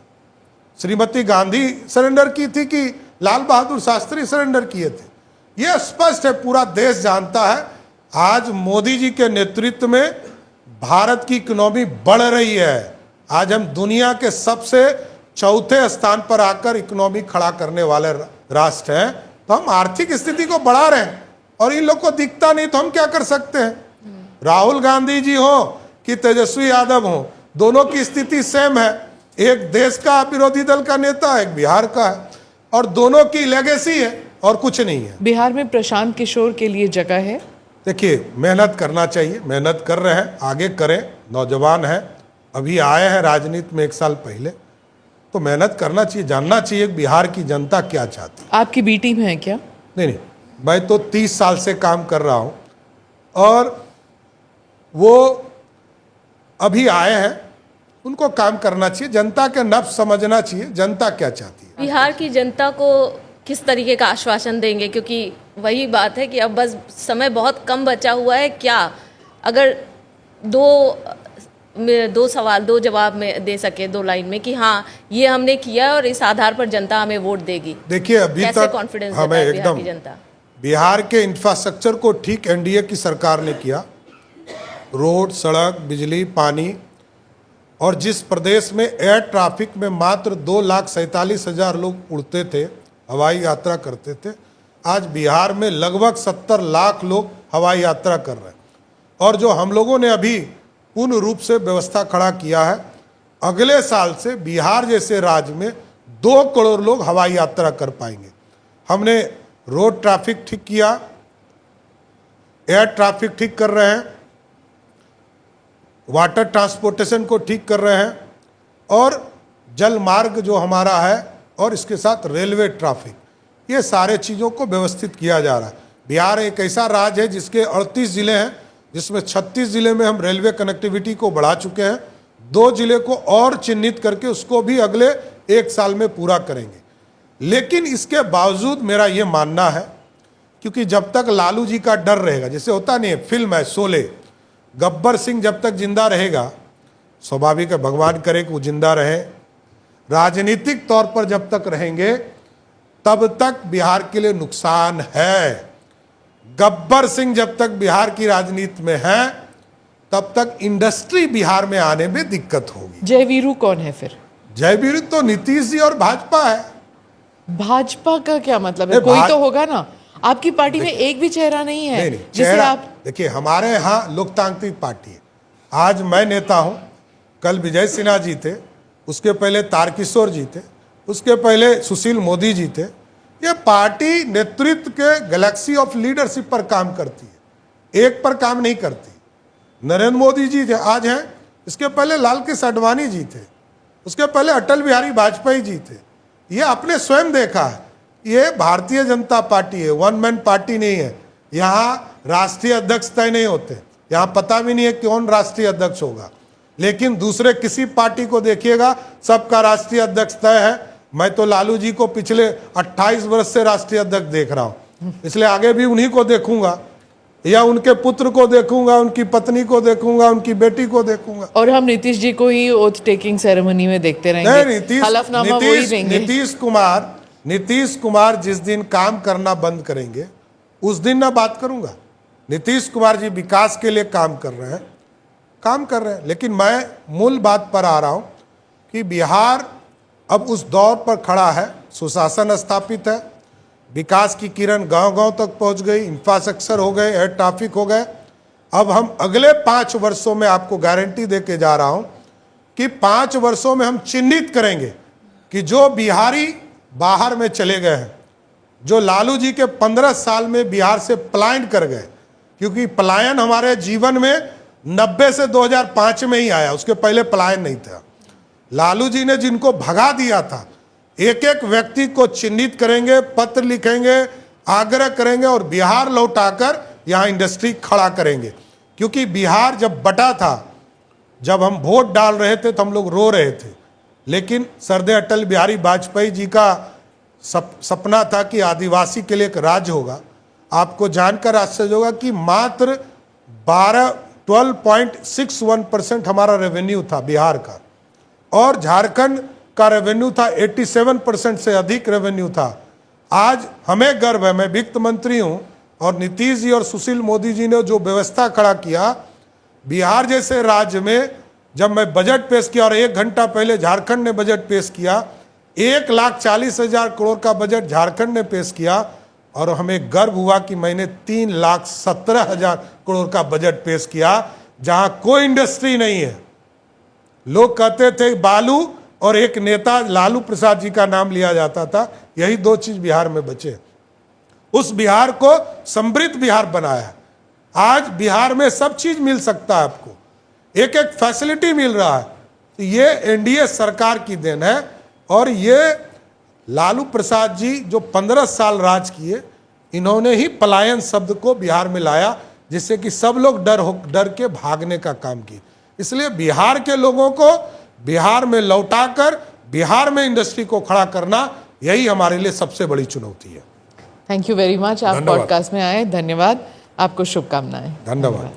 श्रीमती गांधी सरेंडर की थी कि लाल बहादुर शास्त्री सरेंडर किए थे? यह स्पष्ट है, पूरा देश जानता है। आज मोदी जी के नेतृत्व में भारत की इकोनॉमी बढ़ रही है। आज हम दुनिया के सबसे चौथे स्थान पर आकर इकोनॉमी खड़ा करने वाले राष्ट्र हैं। तो हम आर्थिक स्थिति को बढ़ा रहे हैं और इन लोग को दिखता नहीं, तो हम क्या कर सकते हैं? राहुल गांधी जी हो कि तेजस्वी यादव हो, दोनों की स्थिति सेम है। एक देश का विरोधी दल का नेता है, एक बिहार का है, और दोनों की लेगेसी है और कुछ नहीं है। बिहार में प्रशांत किशोर के लिए जगह है? देखिए, मेहनत करना चाहिए, मेहनत कर रहे हैं, आगे करें। नौजवान है, अभी आए हैं राजनीति में 1 साल पहले, तो मेहनत करना चाहिए, जानना चाहिए बिहार की जनता क्या चाहती है। आपकी बी टीम है क्या? नहीं, मैं तो 30 साल से काम कर रहा हूं और वो अभी आए हैं, उनको काम करना चाहिए, जनता के नब्ज समझना चाहिए, जनता क्या चाहती है। बिहार की जनता को किस तरीके का आश्वासन देंगे? क्योंकि वही बात है कि अब बस समय बहुत कम बचा हुआ है। क्या अगर दो सवाल 2 जवाब में दे सके 2 लाइन में कि हाँ ये हमने किया और इस आधार पर जनता हमें वोट देगी? देखिए, अभी कैसे तक कॉन्फिडेंस हमें बिहार एकदम की जनता? बिहार के इंफ्रास्ट्रक्चर को ठीक एनडीए की सरकार ने किया, रोड, सड़क, बिजली, पानी। और जिस प्रदेश में एयर ट्रैफिक में मात्र 2,47,000 लोग उड़ते थे, हवाई यात्रा करते थे, आज बिहार में लगभग 70 लाख लोग हवाई यात्रा कर रहे हैं। और जो हम लोगों ने अभी पूर्ण रूप से व्यवस्था खड़ा किया है, अगले साल से बिहार जैसे राज्य में 2 करोड़ लोग हवाई यात्रा कर पाएंगे। हमने रोड ट्रैफिक ठीक किया, एयर ट्रैफिक ठीक कर रहे हैं, वाटर ट्रांसपोर्टेशन को ठीक कर रहे हैं, और जल मार्ग जो हमारा है, और इसके साथ रेलवे ट्रैफिक, ये सारे चीज़ों को व्यवस्थित किया जा रहा है। बिहार एक ऐसा राज्य है जिसके 38 ज़िले हैं, जिसमें 36 ज़िले में हम रेलवे कनेक्टिविटी को बढ़ा चुके हैं। 2 ज़िले को और चिन्हित करके उसको भी अगले 1 साल में पूरा करेंगे। लेकिन इसके बावजूद मेरा ये मानना है, क्योंकि जब तक लालू जी का डर रहेगा, जैसे होता नहीं है, फिल्म है शोले, गब्बर सिंह जब तक जिंदा रहेगा, स्वाभाविक है, भगवान करे कि वो जिंदा रहे, राजनीतिक तौर पर जब तक रहेंगे तब तक बिहार के लिए नुकसान है। गब्बर सिंह जब तक बिहार की राजनीति में है तब तक इंडस्ट्री बिहार में आने में दिक्कत होगी। जयवीरू कौन है फिर? जयवीरू तो नीतीश जी और भाजपा है। भाजपा का क्या मतलब है? कोई तो होगा ना। आपकी पार्टी में एक भी चेहरा नहीं है नहीं, जिसे चेहरा, आप देखिए हमारे यहाँ लोकतांत्रिक पार्टी है। आज मैं नेता हूँ, कल विजय सिन्हा जी थे, उसके पहले तारकिशोर जी थे, उसके पहले सुशील मोदी जी थे। ये पार्टी नेतृत्व के गैलेक्सी ऑफ लीडरशिप पर काम करती है, एक पर काम नहीं करती। नरेंद्र मोदी जी थे, आज हैं, इसके पहले लाल कृष्ण आडवाणी जी थे, उसके पहले अटल बिहारी वाजपेयी जी थे। ये आपने स्वयं देखा है, ये भारतीय जनता पार्टी है, वन मैन पार्टी नहीं है। यहाँ राष्ट्रीय अध्यक्ष तय नहीं होते, यहाँ पता भी नहीं है कौन राष्ट्रीय अध्यक्ष होगा। लेकिन दूसरे किसी पार्टी को देखिएगा, सबका राष्ट्रीय अध्यक्ष तय है। मैं तो लालू जी को पिछले 28 वर्ष से राष्ट्रीय अध्यक्ष देख रहा हूँ, इसलिए आगे भी उन्हीं को देखूंगा, या उनके पुत्र को देखूंगा, उनकी पत्नी को देखूंगा, उनकी बेटी को देखूंगा। और हम नीतीश जी को ही ओथ टेकिंग सेरेमनी में देखते रहेंगे। नहीं, हलफनामा वही देंगे। नीतीश कुमार जिस दिन काम करना बंद करेंगे उस दिन ना बात करूंगा। नीतीश कुमार जी विकास के लिए काम कर रहे हैं, लेकिन मैं मूल बात पर आ रहा हूं कि बिहार अब उस दौर पर खड़ा है, सुशासन स्थापित है, विकास की किरण गांव-गांव तक पहुंच गई, इंफ्रास्ट्रक्चर हो गए, एयर ट्रैफिक हो गए। अब हम अगले 5 वर्षों में आपको गारंटी देके जा रहा हूं कि 5 वर्षों में हम चिन्हित करेंगे कि जो बिहारी बाहर में चले गए हैं, जो लालू जी के 15 साल में बिहार से पलायन कर गए, क्योंकि पलायन हमारे जीवन में 90 से 2005 में ही आया, उसके पहले पलायन नहीं था। लालू जी ने जिनको भगा दिया था, एक एक व्यक्ति को चिन्हित करेंगे, पत्र लिखेंगे, आग्रह करेंगे और बिहार लौटाकर यहाँ इंडस्ट्री खड़ा करेंगे। क्योंकि बिहार जब बटा था, जब हम वोट डाल रहे थे तो हम लोग रो रहे थे, लेकिन सरदे अटल बिहारी वाजपेयी जी का सपना था कि आदिवासी के लिए एक राज्य होगा। आपको जानकर आश्चर्य होगा कि मात्र 12.61% हमारा रेवेन्यू था बिहार का, और झारखंड का रेवेन्यू था 87% से अधिक रेवेन्यू था। आज हमें गर्व है, मैं वित्त मंत्री हूं, और नीतीश जी और सुशील मोदी जी ने जो व्यवस्था खड़ा किया बिहार जैसे राज्य में, जब मैं बजट पेश किया और 1 घंटा पहले झारखंड ने बजट पेश किया, 1,40,000 करोड़ का बजट झारखंड ने पेश किया, और हमें गर्व हुआ कि मैंने 3,17,000 करोड़ का बजट पेश किया, जहां कोई इंडस्ट्री नहीं है। लोग कहते थे बालू और एक नेता लालू प्रसाद जी का नाम लिया जाता था, यही 2 चीज बिहार में बचे। उस बिहार को समृद्ध बिहार बनाया। आज बिहार में सब चीज मिल सकता है, आपको एक एक फैसिलिटी मिल रहा है। तो ये एनडीए सरकार की देन है, और ये लालू प्रसाद जी जो 15 साल राज किए, इन्होंने ही पलायन शब्द को बिहार में लाया, जिससे कि सब लोग डर के भागने का काम किए। इसलिए बिहार के लोगों को बिहार में लौटाकर बिहार में इंडस्ट्री को खड़ा करना, यही हमारे लिए सबसे बड़ी चुनौती है। थैंक यू वेरी मच, आप पॉडकास्ट में आए, धन्यवाद, आपको शुभकामनाएं। धन्यवाद।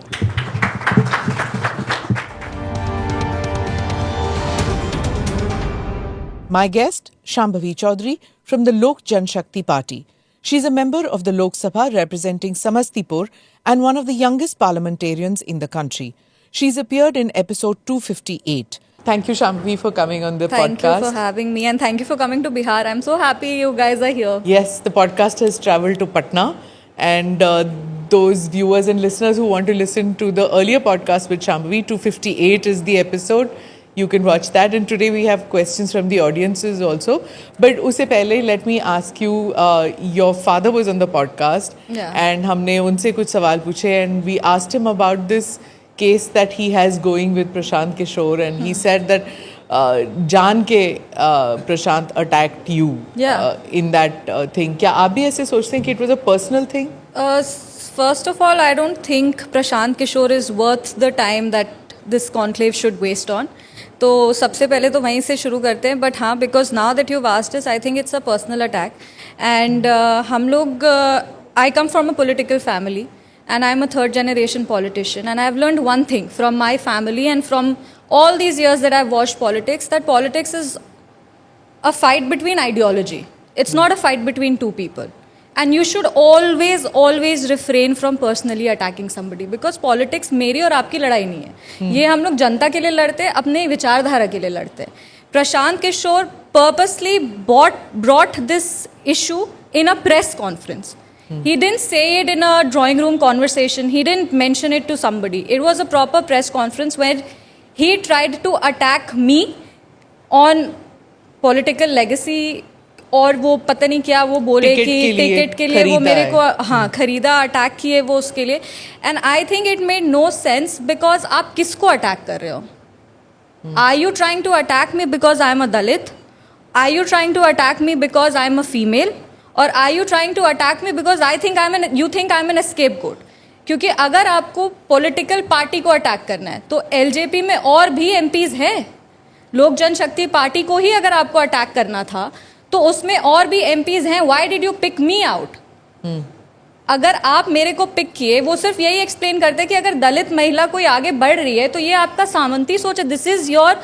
My guest, Shambhavi Chaudhary from the Lok Janshakti Party. She's a member of the Lok Sabha representing Samastipur and one of the youngest parliamentarians in the country. She's appeared in episode 258. Thank you, Shambhavi, for coming on the Thank podcast. you for having me, and thank you for coming to Bihar. I'm so happy you guys are here. Yes, the podcast has travelled to Patna, and those viewers and listeners who want to listen to the earlier podcast with Shambhavi, 258 is the episode. You can watch that, and today we have questions from the audiences also. But usse pehle, let me ask you, your father was on the podcast, and हमने उनसे कुछ सवाल पूछे, and we asked him about this case that he has going with Prashant Kishore, and he said that जान के Prashant attacked you in that thing. क्या आप भी ऐसे सोचते हैं कि it was a personal thing? First of all, I don't think Prashant Kishore is worth the time that this conclave should waste on. तो सबसे पहले तो वहीं से शुरू करते हैं, बट हाँ, because now that you asked this, I think it's a personal attack. And हम लोग, I come from a political family and I'm a third generation politician, and I've learned one thing from my family and from all these years that I've watched politics, that politics is a fight between ideology. It's not a fight between two people. And you should always refrain from personally attacking somebody, because politics मेरी और आपकी लड़ाई नहीं है. ये हम लोग जनता के लिए लड़ते हैं, अपने विचारधारा के लिए लड़ते हैं. Prashant Kishor purposely brought this issue in a press conference. He didn't say it in a drawing room conversation. He didn't mention it to somebody. It was a proper press conference where he tried to attack me on political legacy. और वो पता नहीं क्या वो बोले कि ticket के लिए वो मेरे को खरीदा, अटैक किए वो उसके लिए. And I think it made no sense, because आप किसको अटैक कर रहे हो? Are you trying to attack me because I am a Dalit? Are you trying to attack me because I am a female? और are you trying to attack me because you think I am an scapegoat? क्योंकि अगर आपको political party को attack करना है तो LJP में और भी एमपीज हैं. लोक जनशक्ति पार्टी को ही अगर आपको अटैक करना था तो उसमें और भी एमपीज हैं. Why did you pick me out? अगर आप मेरे को पिक किए, वो सिर्फ यही एक्सप्लेन करते कि अगर दलित महिला कोई आगे बढ़ रही है तो ये आपका सामंती सोच है. This is your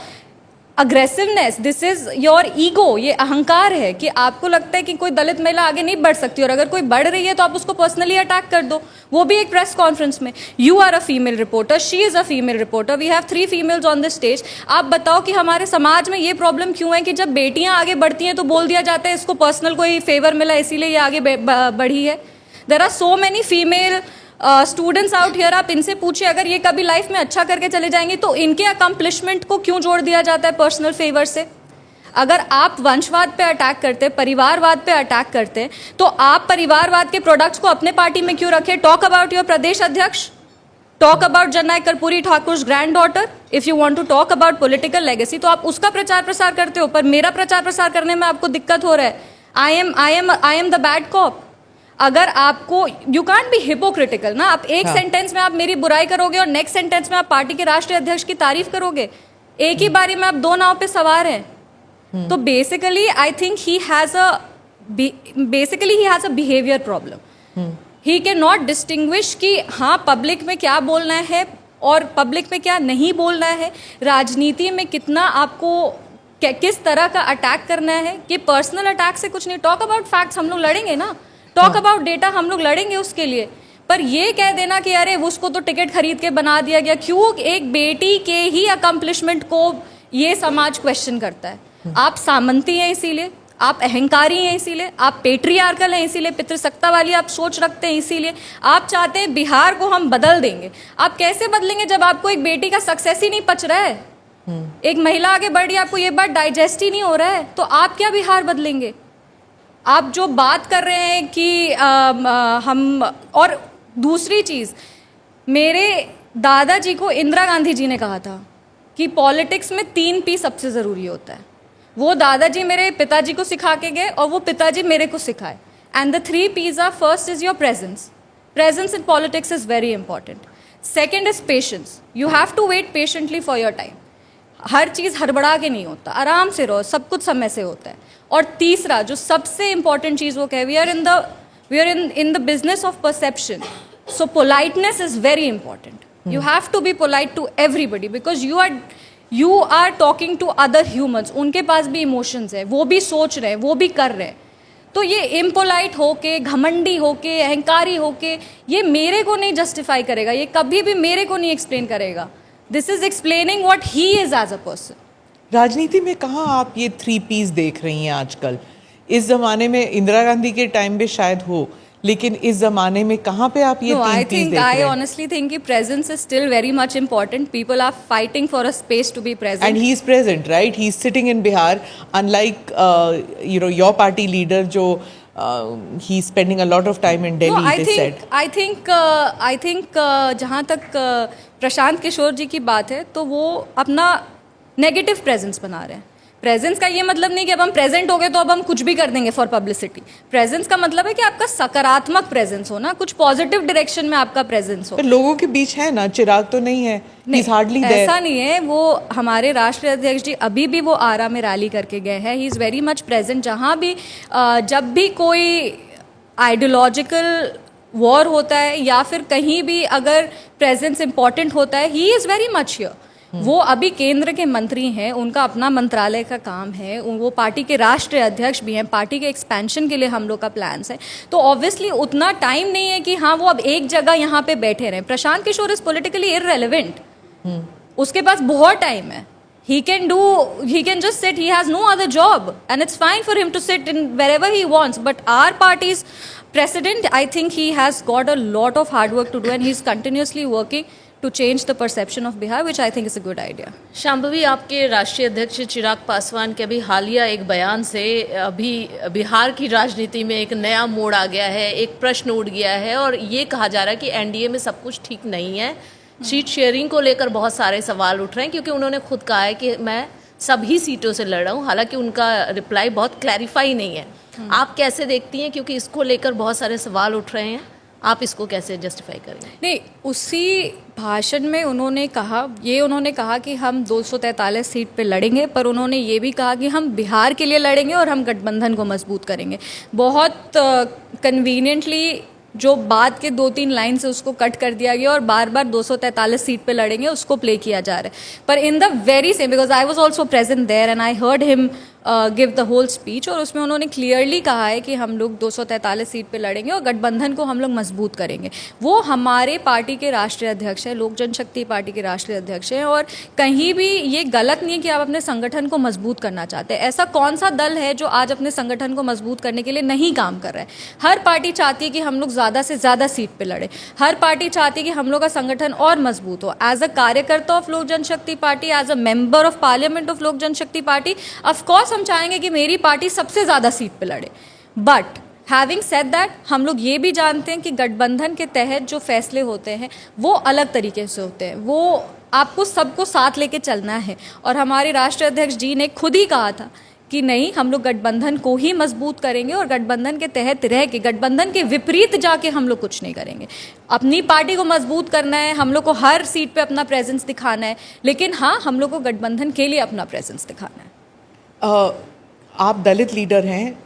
aggressiveness, this is your ego. ये अहंकार है कि आपको लगता है कि कोई दलित महिला आगे नहीं बढ़ सकती, और अगर कोई बढ़ रही है तो आप उसको पर्सनली अटैक कर दो, वो भी एक प्रेस कॉन्फ्रेंस में. You are a female reporter, she is a female reporter, we have 3 females on the stage. आप बताओ कि हमारे समाज में ये प्रॉब्लम क्यों है कि जब बेटियां आगे बढ़ती हैं तो बोल दिया जाता है इसको पर्सनल कोई फेवर मिला इसीलिए ये आगे बढ़ी है. There are so many female students out here. आप इनसे पूछिए अगर ये कभी लाइफ में अच्छा करके चले जाएंगे तो इनके अकम्पलिशमेंट को क्यों जोड़ दिया जाता है पर्सनल फेवर से? अगर आप वंशवाद पे अटैक करते हैं, परिवारवाद पे अटैक करते हैं, तो आप परिवारवाद के प्रोडक्ट्स को अपने पार्टी में क्यों रखें? टॉक अबाउट योर प्रदेश अध्यक्ष, टॉक अबाउट जननायक Karpoori Thakur grand daughter. If you want to talk about political legacy तो आप उसका प्रचार प्रसार करते हो, पर मेरा प्रचार प्रसार करने में आपको दिक्कत हो रहा है. I am the bad cop. अगर आपको, यू कांट बी हिपोक्रिटिकल ना. आप एक सेंटेंस में आप मेरी बुराई करोगे और नेक्स्ट सेंटेंस में आप पार्टी के राष्ट्रीय अध्यक्ष की तारीफ करोगे. एक ही बारी में आप 2 नाव पे सवार हैं. तो basically I think he has a behaviour problem. He can not distinguish कि हाँ पब्लिक में क्या बोलना है और पब्लिक में क्या नहीं बोलना है, राजनीति में कितना आपको किस तरह का अटैक करना है. कि पर्सनल अटैक से कुछ नहीं. टॉक अबाउट फैक्ट्स, हम लोग लड़ेंगे ना. टॉक अबाउट डेटा, हम लोग लड़ेंगे उसके लिए. पर ये कह देना कि अरे उसको तो टिकट खरीद के बना दिया गया, क्यों? एक बेटी के ही अकम्पलिशमेंट को ये समाज क्वेश्चन करता है. आप सामंती हैं इसीलिए, आप अहंकारी हैं इसीलिए, आप पेट्रियार्कल हैं इसीलिए, पितृसत्ता वाली आप सोच रखते हैं इसीलिए. आप चाहते हैं बिहार को हम बदल देंगे. आप कैसे बदलेंगे जब आपको एक बेटी का सक्सेस ही नहीं पच रहा है? एक महिला आगे बढ़ रही है, आपको ये बात डाइजेस्ट ही नहीं हो रहा है, तो आप क्या बिहार बदलेंगे? आप जो बात कर रहे हैं कि हम, और दूसरी चीज़, मेरे दादाजी को इंदिरा गांधी जी ने कहा था कि पॉलिटिक्स में 3 P सबसे ज़रूरी होता है. वो दादाजी मेरे पिताजी को सिखा के गए और वो पिताजी मेरे को सिखाए. And the 3 P's are, first is your presence. Presence in politics is very important. Second is patience. You have to wait patiently for your time. हर चीज़ हड़बड़ा के नहीं होता, आराम से रहो, सब कुछ समय से होता है. और तीसरा जो सबसे इंपॉर्टेंट चीज़ वो कहे, we are in the business of perception. So politeness is very important. You have to be polite to everybody because you are talking to other humans. उनके पास भी इमोशंस है, वो भी सोच रहे हैं, वो भी कर रहे हैं. तो ये इम्पोलाइट होके, घमंडी होके, अहंकारी होके, ये मेरे को नहीं जस्टिफाई करेगा, ये कभी भी मेरे को नहीं एक्सप्लेन करेगा. This is explaining what he is as a person. राजनीति में कहाँ आप ये 3 Ps देख रही हैं आजकल? इस जमाने में इंदिरा गांधी के टाइम पे शायद हो, लेकिन इस जमाने में कहाँ पे आप ये No, 3 I Ps think, देख I रहे हैं? honestly think कि presence is still very much important. People are fighting for a space to be present. And he is present, right? He is sitting in Bihar, unlike your party leader, जो he is spending a lot of time in Delhi. No, it is said. I think जहाँ तक प्रशांत किशोर जी की बात है, तो वो अपना negative presence बना रहे हैं. प्रेजेंस का ये मतलब नहीं कि अब हम प्रेजेंट हो गए तो अब हम कुछ भी कर देंगे फॉर पब्लिसिटी. प्रेजेंस का मतलब है कि आपका सकारात्मक प्रेजेंस हो ना, कुछ पॉजिटिव डायरेक्शन में आपका प्रेजेंस हो. पर लोगों के बीच है ना, चिराग तो नहीं है. He is hardly there. ऐसा नहीं है. वो हमारे राष्ट्रीय अध्यक्ष जी अभी भी वो आरा में रैली करके गए हैं. He is very much present. जहाँ भी जब भी कोई आइडियोलॉजिकल वॉर होता है या फिर कहीं भी अगर प्रेजेंस इंपॉर्टेंट होता है, he is very much here. वो अभी केंद्र के मंत्री हैं, उनका अपना मंत्रालय का काम है, वो पार्टी के राष्ट्रीय अध्यक्ष भी हैं, पार्टी के एक्सपेंशन के लिए हम लोग का प्लान्स है. तो ऑब्वियसली उतना टाइम नहीं है कि हाँ वो अब एक जगह यहाँ पे बैठे रहें. Prashant Kishor is politically irrelevant. उसके पास बहुत टाइम है. he can just sit. He has no other job and it's fine for him to sit in wherever he wants. But our party's president, I think he has got a lot of hard work to do and he's continuously working to change the perception of Bihar, which I think is a good idea. Shambhavi, आपके राष्ट्रीय अध्यक्ष चिराग पासवान के अभी हालिया एक बयान से अभी बिहार की राजनीति में एक नया मोड़ आ गया है, एक प्रश्न उठ गया है और ये कहा जा रहा है कि एनडीए में सब कुछ ठीक नहीं है. सीट शेयरिंग को लेकर बहुत सारे सवाल उठ रहे हैं क्योंकि उन्होंने खुद कहा है कि मैं सभी सीटों से लड़ रहा हूँ. हालांकि उनका रिप्लाई बहुत क्लैरिफाई नहीं है. आप कैसे देखती हैं, क्योंकि इसको लेकर बहुत सारे सवाल उठ रहे हैं, आप इसको कैसे जस्टिफाई करेंगे? नहीं, उसी भाषण में उन्होंने कहा कि हम 243 सीट पे लड़ेंगे, पर उन्होंने ये भी कहा कि हम बिहार के लिए लड़ेंगे और हम गठबंधन को मजबूत करेंगे. बहुत कन्वीनियंटली जो बात के 2-3 लाइन से उसको कट कर दिया गया और बार बार 243 सीट पे लड़ेंगे उसको प्ले किया जा रहा है. पर in the very same, because I was also present there and I heard him give the whole speech, और उसमें उन्होंने क्लियरली कहा है कि हम लोग 243 सीट पे लड़ेंगे और गठबंधन को हम लोग मजबूत करेंगे. वो हमारे पार्टी के राष्ट्रीय अध्यक्ष हैं, लोक जनशक्ति पार्टी के राष्ट्रीय अध्यक्ष हैं, और कहीं भी ये गलत नहीं है कि आप अपने संगठन को मजबूत करना चाहते हैं. ऐसा कौन सा दल है जो आज अपने संगठन को मजबूत करने के लिए नहीं काम कर रहा है? हर पार्टी चाहती है कि हम लोग ज़्यादा से ज़्यादा सीट पे लड़े. हर पार्टी चाहती है कि हम लोग का संगठन और मजबूत हो. एज अ कार्यकर्ता of Lok Janshakti party, as a member of parliament of Lok Janshakti party, of course हम चाहेंगे कि मेरी पार्टी सबसे ज़्यादा सीट पे लड़े. बट हैविंग सेड दैट, हम लोग ये भी जानते हैं कि गठबंधन के तहत जो फैसले होते हैं वो अलग तरीके से होते हैं. वो आपको सबको साथ लेके चलना है, और हमारे राष्ट्रीय अध्यक्ष जी ने खुद ही कहा था कि नहीं, हम लोग गठबंधन को ही मजबूत करेंगे और गठबंधन के तहत रह के, गठबंधन के विपरीत जाके हम लोग कुछ नहीं करेंगे. अपनी पार्टी को मजबूत करना है, हम लोग को हर सीट पे अपना प्रेजेंस दिखाना है, लेकिन हाँ, हम लोग को गठबंधन के लिए अपना प्रेजेंस दिखाना है. आप दलित लीडर हैं.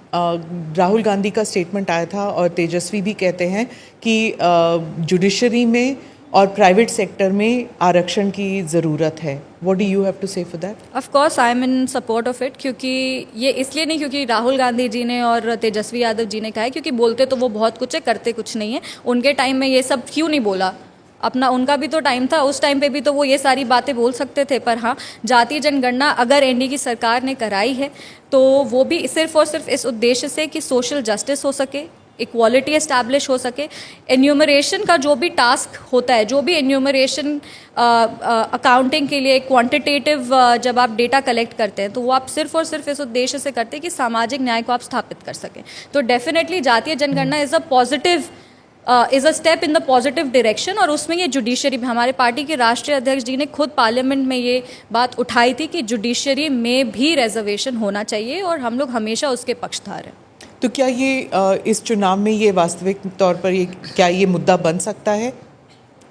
राहुल गांधी का स्टेटमेंट आया था और तेजस्वी भी कहते हैं कि जुडिशरी में और प्राइवेट सेक्टर में आरक्षण की ज़रूरत है. What do you have to say for that? Of course I am in support of it. क्योंकि ये इसलिए नहीं क्योंकि राहुल गांधी जी ने और तेजस्वी यादव जी ने कहा है, क्योंकि बोलते तो वो बहुत कुछ है, करते कुछ नहीं है. उनके टाइम में ये सब क्यों नहीं बोला? अपना उनका भी तो टाइम था, उस टाइम पे भी तो वो ये सारी बातें बोल सकते थे. पर हाँ, जातीय जनगणना अगर एनडीए की सरकार ने कराई है तो वो भी सिर्फ और सिर्फ इस उद्देश्य से कि सोशल जस्टिस हो सके, इक्वालिटी एस्टैब्लिश हो सके. एन्यूमरेशन का जो भी टास्क होता है, जो भी एन्यूमरेशन अकाउंटिंग के लिए क्वांटिटेटिव जब आप डेटा कलेक्ट करते हैं, तो वो आप सिर्फ और सिर्फ इस उद्देश्य से करते हैं कि सामाजिक न्याय को आप स्थापित कर सकें. तो डेफिनेटली जातीय जनगणना is a step in the positive direction. और उसमें ये जुडिशरी में, हमारे पार्टी के राष्ट्रीय अध्यक्ष जी ने खुद पार्लियामेंट में ये बात उठाई थी कि जुडिशरी में भी रिजर्वेशन होना चाहिए, और हम लोग हमेशा उसके पक्षधर हैं. तो क्या ये इस चुनाव में ये वास्तविक तौर पर क्या ये मुद्दा बन सकता है?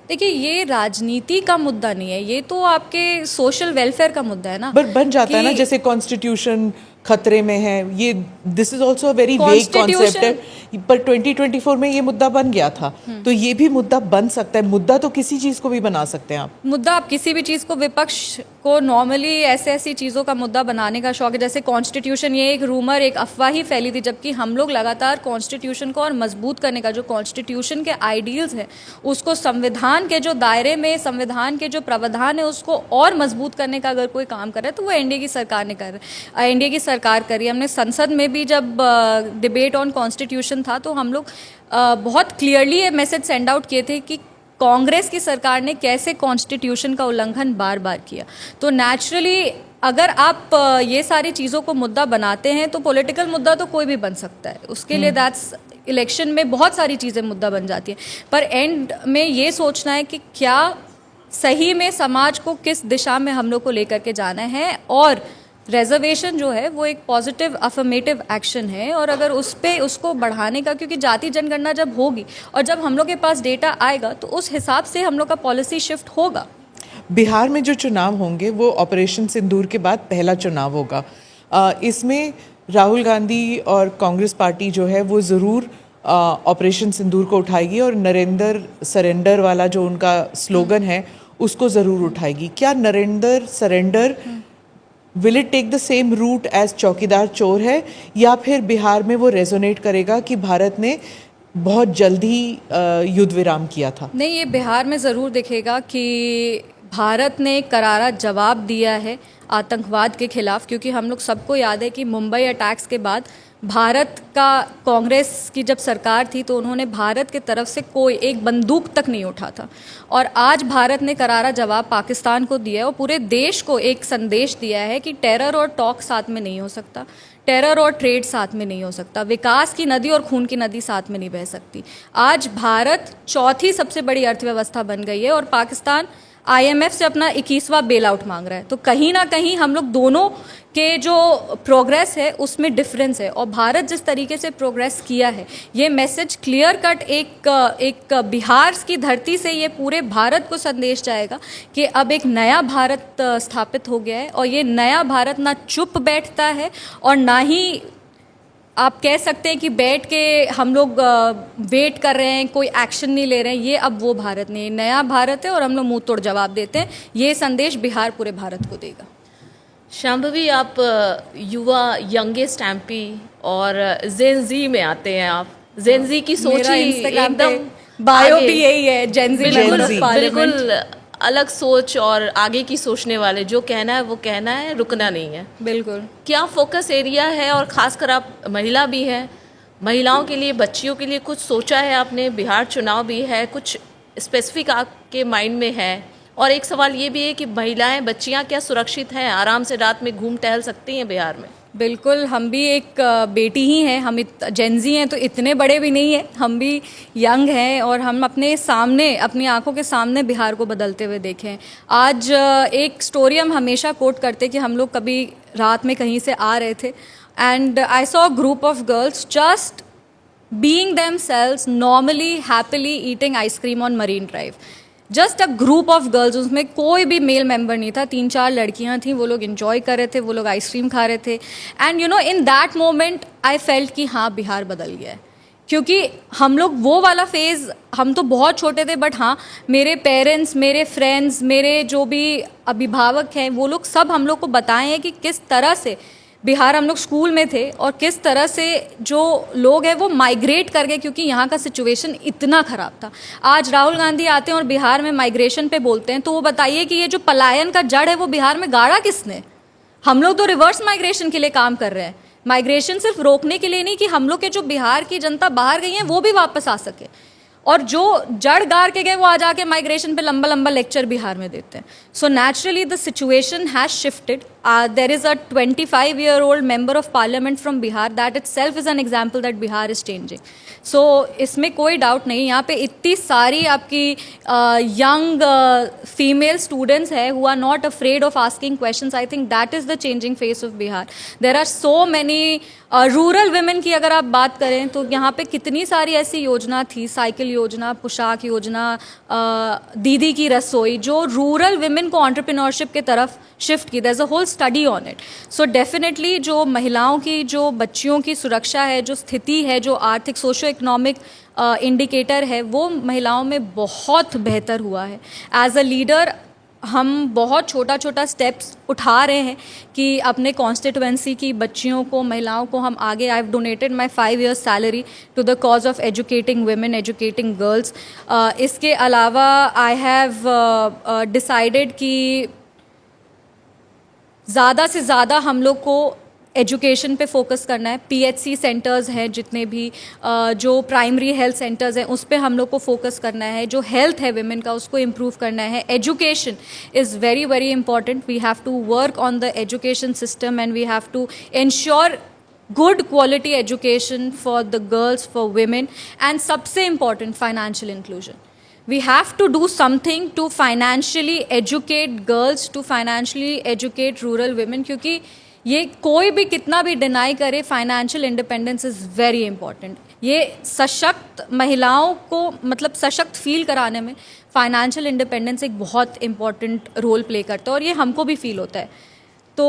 देखिए, ये राजनीति का मुद्दा नहीं है, ये तो आपके सोशल वेलफेयर का मुद्दा है ना. बन जाता है ना, जैसे कॉन्स्टिट्यूशन खतरे में है, ये this is also a very vague concept है, पर 2024 में ये मुद्दा बन गया था, तो ये भी मुद्दा बन सकता है। मुद्दा तो किसी चीज को भी बना सकते हैं आप। मुद्दा आप किसी भी चीज़ को, विपक्ष को नॉर्मली ऐसी चीज़ों का मुद्दा बनाने का शौक है, जैसे कॉन्स्टिट्यूशन, ये एक रूमर, एक अफवाह ही फैली थी, जबकि हम लोग लगातार कॉन्स्टिट्यूशन को और मजबूत करने का, जो कॉन्स्टिट्यूशन के आइडियल्स है उसको, संविधान के जो दायरे में, संविधान के जो प्रावधान है उसको और मजबूत करने का अगर कोई काम कर रहा है तो वो एनडीए की सरकार ने एनडीए की सरकार करी। हमने संसद में भी जब डिबेट ऑन कॉन्स्टिट्यूशन था तो हम लोग बहुत क्लियरली ये मैसेज सेंड आउट किए थे कि कांग्रेस की सरकार ने कैसे कॉन्स्टिट्यूशन का उल्लंघन बार बार किया। तो नेचुरली अगर आप ये सारी चीज़ों को मुद्दा बनाते हैं तो पॉलिटिकल मुद्दा तो कोई भी बन सकता है, उसके लिए दैट्स इलेक्शन में बहुत सारी चीज़ें मुद्दा बन जाती हैं, पर एंड में ये सोचना है कि क्या सही में समाज को किस दिशा में हम लोग को लेकर के जाना है, और रिजर्वेशन जो है वो एक पॉजिटिव अफर्मेटिव एक्शन है, और अगर उस पे उसको बढ़ाने का, क्योंकि जाति जनगणना जब होगी और जब हम लोग के पास डेटा आएगा तो उस हिसाब से हम लोग का पॉलिसी शिफ्ट होगा। बिहार में जो चुनाव होंगे वो ऑपरेशन सिंदूर के बाद पहला चुनाव होगा। इसमें राहुल गांधी और कांग्रेस पार्टी जो है वो ज़रूर ऑपरेशन सिंदूर को उठाएगी, और नरेंद्र सरेंडर वाला जो उनका स्लोगन है उसको ज़रूर उठाएगी। क्या Narendra surrender will it take the same route as चौकीदार चोर है, या फिर बिहार में वो रेजोनेट करेगा कि भारत ने बहुत जल्द ही युद्ध विराम किया था? नहीं, ये बिहार में ज़रूर दिखेगा कि भारत ने एक करारा जवाब दिया है आतंकवाद के खिलाफ, क्योंकि हम लोग सबको याद है कि मुंबई अटैक्स के बाद भारत का, कांग्रेस की जब सरकार थी तो उन्होंने भारत के तरफ से कोई एक बंदूक तक नहीं उठा था, और आज भारत ने करारा जवाब पाकिस्तान को दिया है और पूरे देश को एक संदेश दिया है कि टेरर और टॉक साथ में नहीं हो सकता, टेरर और ट्रेड साथ में नहीं हो सकता, विकास की नदी और खून की नदी साथ में नहीं बह सकती। आज भारत चौथी सबसे बड़ी अर्थव्यवस्था बन गई है और पाकिस्तान IMF से अपना 21वां बेल आउट मांग रहा है, तो कहीं ना कहीं हम लोग दोनों के जो प्रोग्रेस है उसमें डिफरेंस है, और भारत जिस तरीके से प्रोग्रेस किया है, ये मैसेज क्लियर कट एक बिहार की धरती से ये पूरे भारत को संदेश जाएगा कि अब एक नया भारत स्थापित हो गया है, और ये नया भारत ना चुप बैठता है और ना ही आप कह सकते हैं कि बैठ के हम लोग वेट कर रहे हैं, कोई एक्शन नहीं ले रहे हैं। ये अब वो भारत नहीं, नया भारत है और हम लोग मुंह तोड़ जवाब देते हैं। ये संदेश बिहार पूरे भारत को देगा। शांभवी, आप युवा, यंगेस्ट एमपी और जेन जी में आते हैं। आप जेन जी की सोच ही एकदम बायो भी यही है, जेन जी, बिल्कुल अलग सोच और आगे की सोचने वाले, जो कहना है वो कहना है, रुकना नहीं है। बिल्कुल। क्या फोकस एरिया है, और खासकर आप महिला भी हैं, महिलाओं के लिए, बच्चियों के लिए कुछ सोचा है आपने? बिहार चुनाव भी है, कुछ स्पेसिफिक आपके माइंड में है? और एक सवाल ये भी है कि महिलाएं, बच्चियां क्या सुरक्षित हैं, आराम से रात में घूम टहल सकती हैं बिहार में? बिल्कुल, हम भी एक बेटी ही हैं, हम जेनजी हैं तो इतने बड़े भी नहीं हैं, हम भी यंग हैं, और हम अपने सामने, अपनी आंखों के सामने बिहार को बदलते हुए देखें। आज एक स्टोरी हम हमेशा कोट करते कि हम लोग कभी रात में कहीं से आ रहे थे and I saw a group of girls just being themselves, normally happily eating ice cream on marine drive. Just a group of girls, उसमें कोई भी मेल मेंबर नहीं था, 3-4 लड़कियां थी, वो लोग एंजॉय कर रहे थे, वो लोग आइसक्रीम खा रहे थे, and you know in that moment I felt कि हाँ, बिहार बदल गया है। क्योंकि हम लोग वो वाला फेज़, हम तो बहुत छोटे थे, बट हाँ, मेरे पेरेंट्स, मेरे फ्रेंड्स, मेरे जो भी अभिभावक हैं, वो लोग सब हम लोग को बताए हैं कि किस तरह से बिहार, हम लोग स्कूल में थे, और किस तरह से जो लोग हैं वो माइग्रेट कर गए, क्योंकि यहाँ का सिचुएशन इतना ख़राब था। आज राहुल गांधी आते हैं और बिहार में माइग्रेशन पे बोलते हैं, तो वो बताइए कि ये जो पलायन का जड़ है वो बिहार में गाड़ा किसने? हम लोग तो रिवर्स माइग्रेशन के लिए काम कर रहे हैं। माइग्रेशन सिर्फ रोकने के लिए नहीं कि हम लोग के जो बिहार की जनता बाहर गई है वो भी वापस आ सके, और जो जड़ गाड़ के गए वो आ जाके माइग्रेशन पे लंबा लंबा लेक्चर बिहार में देते हैं। So naturally the situation has shifted. There is a 25-year-old member of parliament from Bihar. That itself is an example that Bihar is changing. So इसमें कोई डाउट नहीं, यहाँ पे इतनी सारी आपकी यंग फीमेल स्टूडेंट्स है who are not afraid of asking questions. I think that is the changing face of Bihar. There are so many rural women की अगर आप बात करें तो यहाँ पे कितनी सारी ऐसी योजना थी, साइकिल योजना, पोशाक योजना, दीदी की रसोई, जो रूरल वुमेन विमेन को एंटरप्रेन्योरशिप की तरफ शिफ्ट की. There is a whole study on it. So definitely जो महिलाओं की, जो बच्चियों की सुरक्षा है, जो स्थिति है, जो आर्थिक सोशो इकोनॉमिक इंडिकेटर है, वो महिलाओं में बहुत बेहतर हुआ है. एज अ लीडर हम बहुत छोटा छोटा स्टेप्स उठा रहे हैं कि अपने कॉन्स्टिट्यूएंसी की बच्चियों को, महिलाओं को हम आगे. I have donated my 5 years salary to the cause of educating women, educating girls. इसके अलावा आई हैव डिसाइडेड कि ज़्यादा से ज़्यादा हम लोग को एजुकेशन पे फोकस करना है. PHC सेंटर्स हैं जितने भी, जो प्राइमरी हेल्थ सेंटर्स हैं उस पे हम लोग को फोकस करना है. जो हेल्थ है विमेन का उसको इम्प्रूव करना है. Education is very very important. We have to work on the education system and we have to ensure good quality education for the girls, for women, and सबसे important financial inclusion. We have to do something to financially educate girls, to financially educate rural women, क्योंकि ये कोई भी कितना भी deny करे, financial independence is very important. ये सशक्त महिलाओं को मतलब सशक्त फील कराने में फाइनेंशियल इंडिपेंडेंस एक बहुत इंपॉर्टेंट रोल प्ले करता है और ये हमको भी फील होता है. तो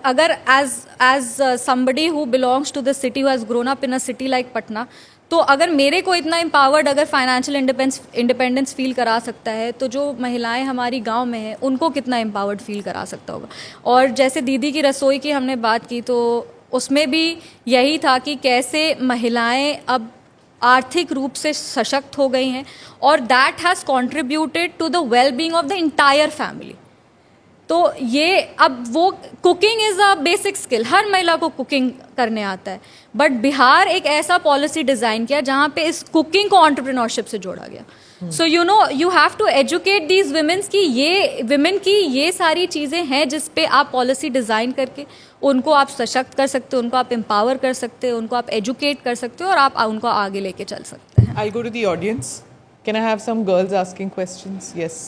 अगर as somebody who belongs to the city, who has grown up in a city like Patna, तो अगर मेरे को इतना एम्पावर्ड अगर फाइनेंशियल इंडिपेंडेंस फील करा सकता है, तो जो महिलाएं हमारी गांव में हैं उनको कितना एम्पावर्ड फील करा सकता होगा. और जैसे दीदी की रसोई की हमने बात की, तो उसमें भी यही था कि कैसे महिलाएं अब आर्थिक रूप से सशक्त हो गई हैं और that has contributed to the well being of the entire family. तो ये अब वो cooking is a basic skill, हर महिला को कुकिंग करने आता है, बट बिहार एक ऐसा पॉलिसी डिज़ाइन किया जहाँ पे इस कुकिंग को एंटरप्रेन्योरशिप से जोड़ा गया. So you know you have to educate these womens की ये विमेन की ये सारी चीज़ें हैं जिस पे आप पॉलिसी डिज़ाइन करके उनको आप सशक्त कर सकते हो, उनको आप एम्पावर कर सकते हो, उनको आप एजुकेट कर सकते हो और आप उनको आगे लेके चल सकते हैं. I'll go to the audience. Can I have some girls asking questions? Yes.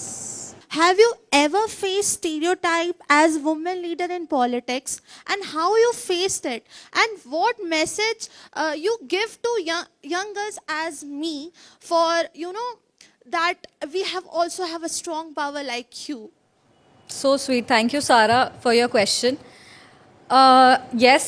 Have you ever faced stereotype as woman leader in politics, and how you faced it, and what message you give to young girls as me for that we also have a strong power like you? So sweet. Thank you, Sarah, for your question. Yes,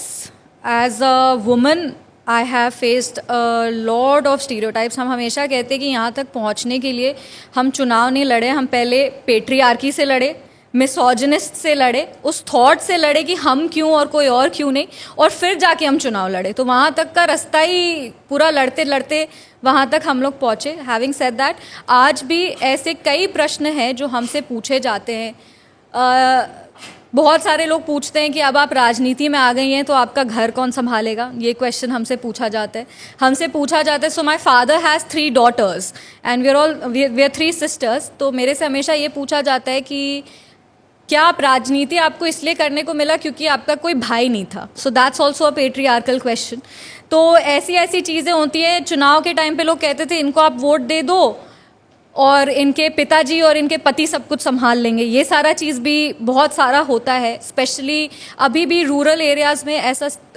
as a woman, I have faced a lot of stereotypes. हम हमेशा कहते हैं कि यहाँ तक पहुँचने के लिए हम चुनाव नहीं लड़े, हम पहले पेट्रियार्की से लड़े, मिसोजिनिस्ट से लड़े, उस थॉट से लड़े कि हम क्यों और कोई और क्यों नहीं, और फिर जाके हम चुनाव लड़े. तो वहाँ तक का रास्ता ही पूरा लड़ते लड़ते वहाँ तक हम लोग पहुँचे. हैविंग सेड दैट, आज भी ऐसे कई प्रश्न हैं जो हमसे पूछे जाते हैं. बहुत सारे लोग पूछते हैं कि अब आप राजनीति में आ गई हैं तो आपका घर कौन संभालेगा, ये क्वेश्चन हमसे पूछा जाता है. So my father has 3 daughters and we are 3 sisters. तो मेरे से हमेशा ये पूछा जाता है कि क्या आप राजनीति आपको इसलिए करने को मिला क्योंकि आपका कोई भाई नहीं था. So that's also a patriarchal question. तो ऐसी चीज़ें होती हैं. चुनाव के टाइम पे लोग कहते थे इनको आप वोट दे दो और इनके पिताजी और इनके पति सब कुछ संभाल लेंगे. ये सारा चीज़ भी बहुत सारा होता है. स्पेशली अभी भी रूरल एरियाज़ में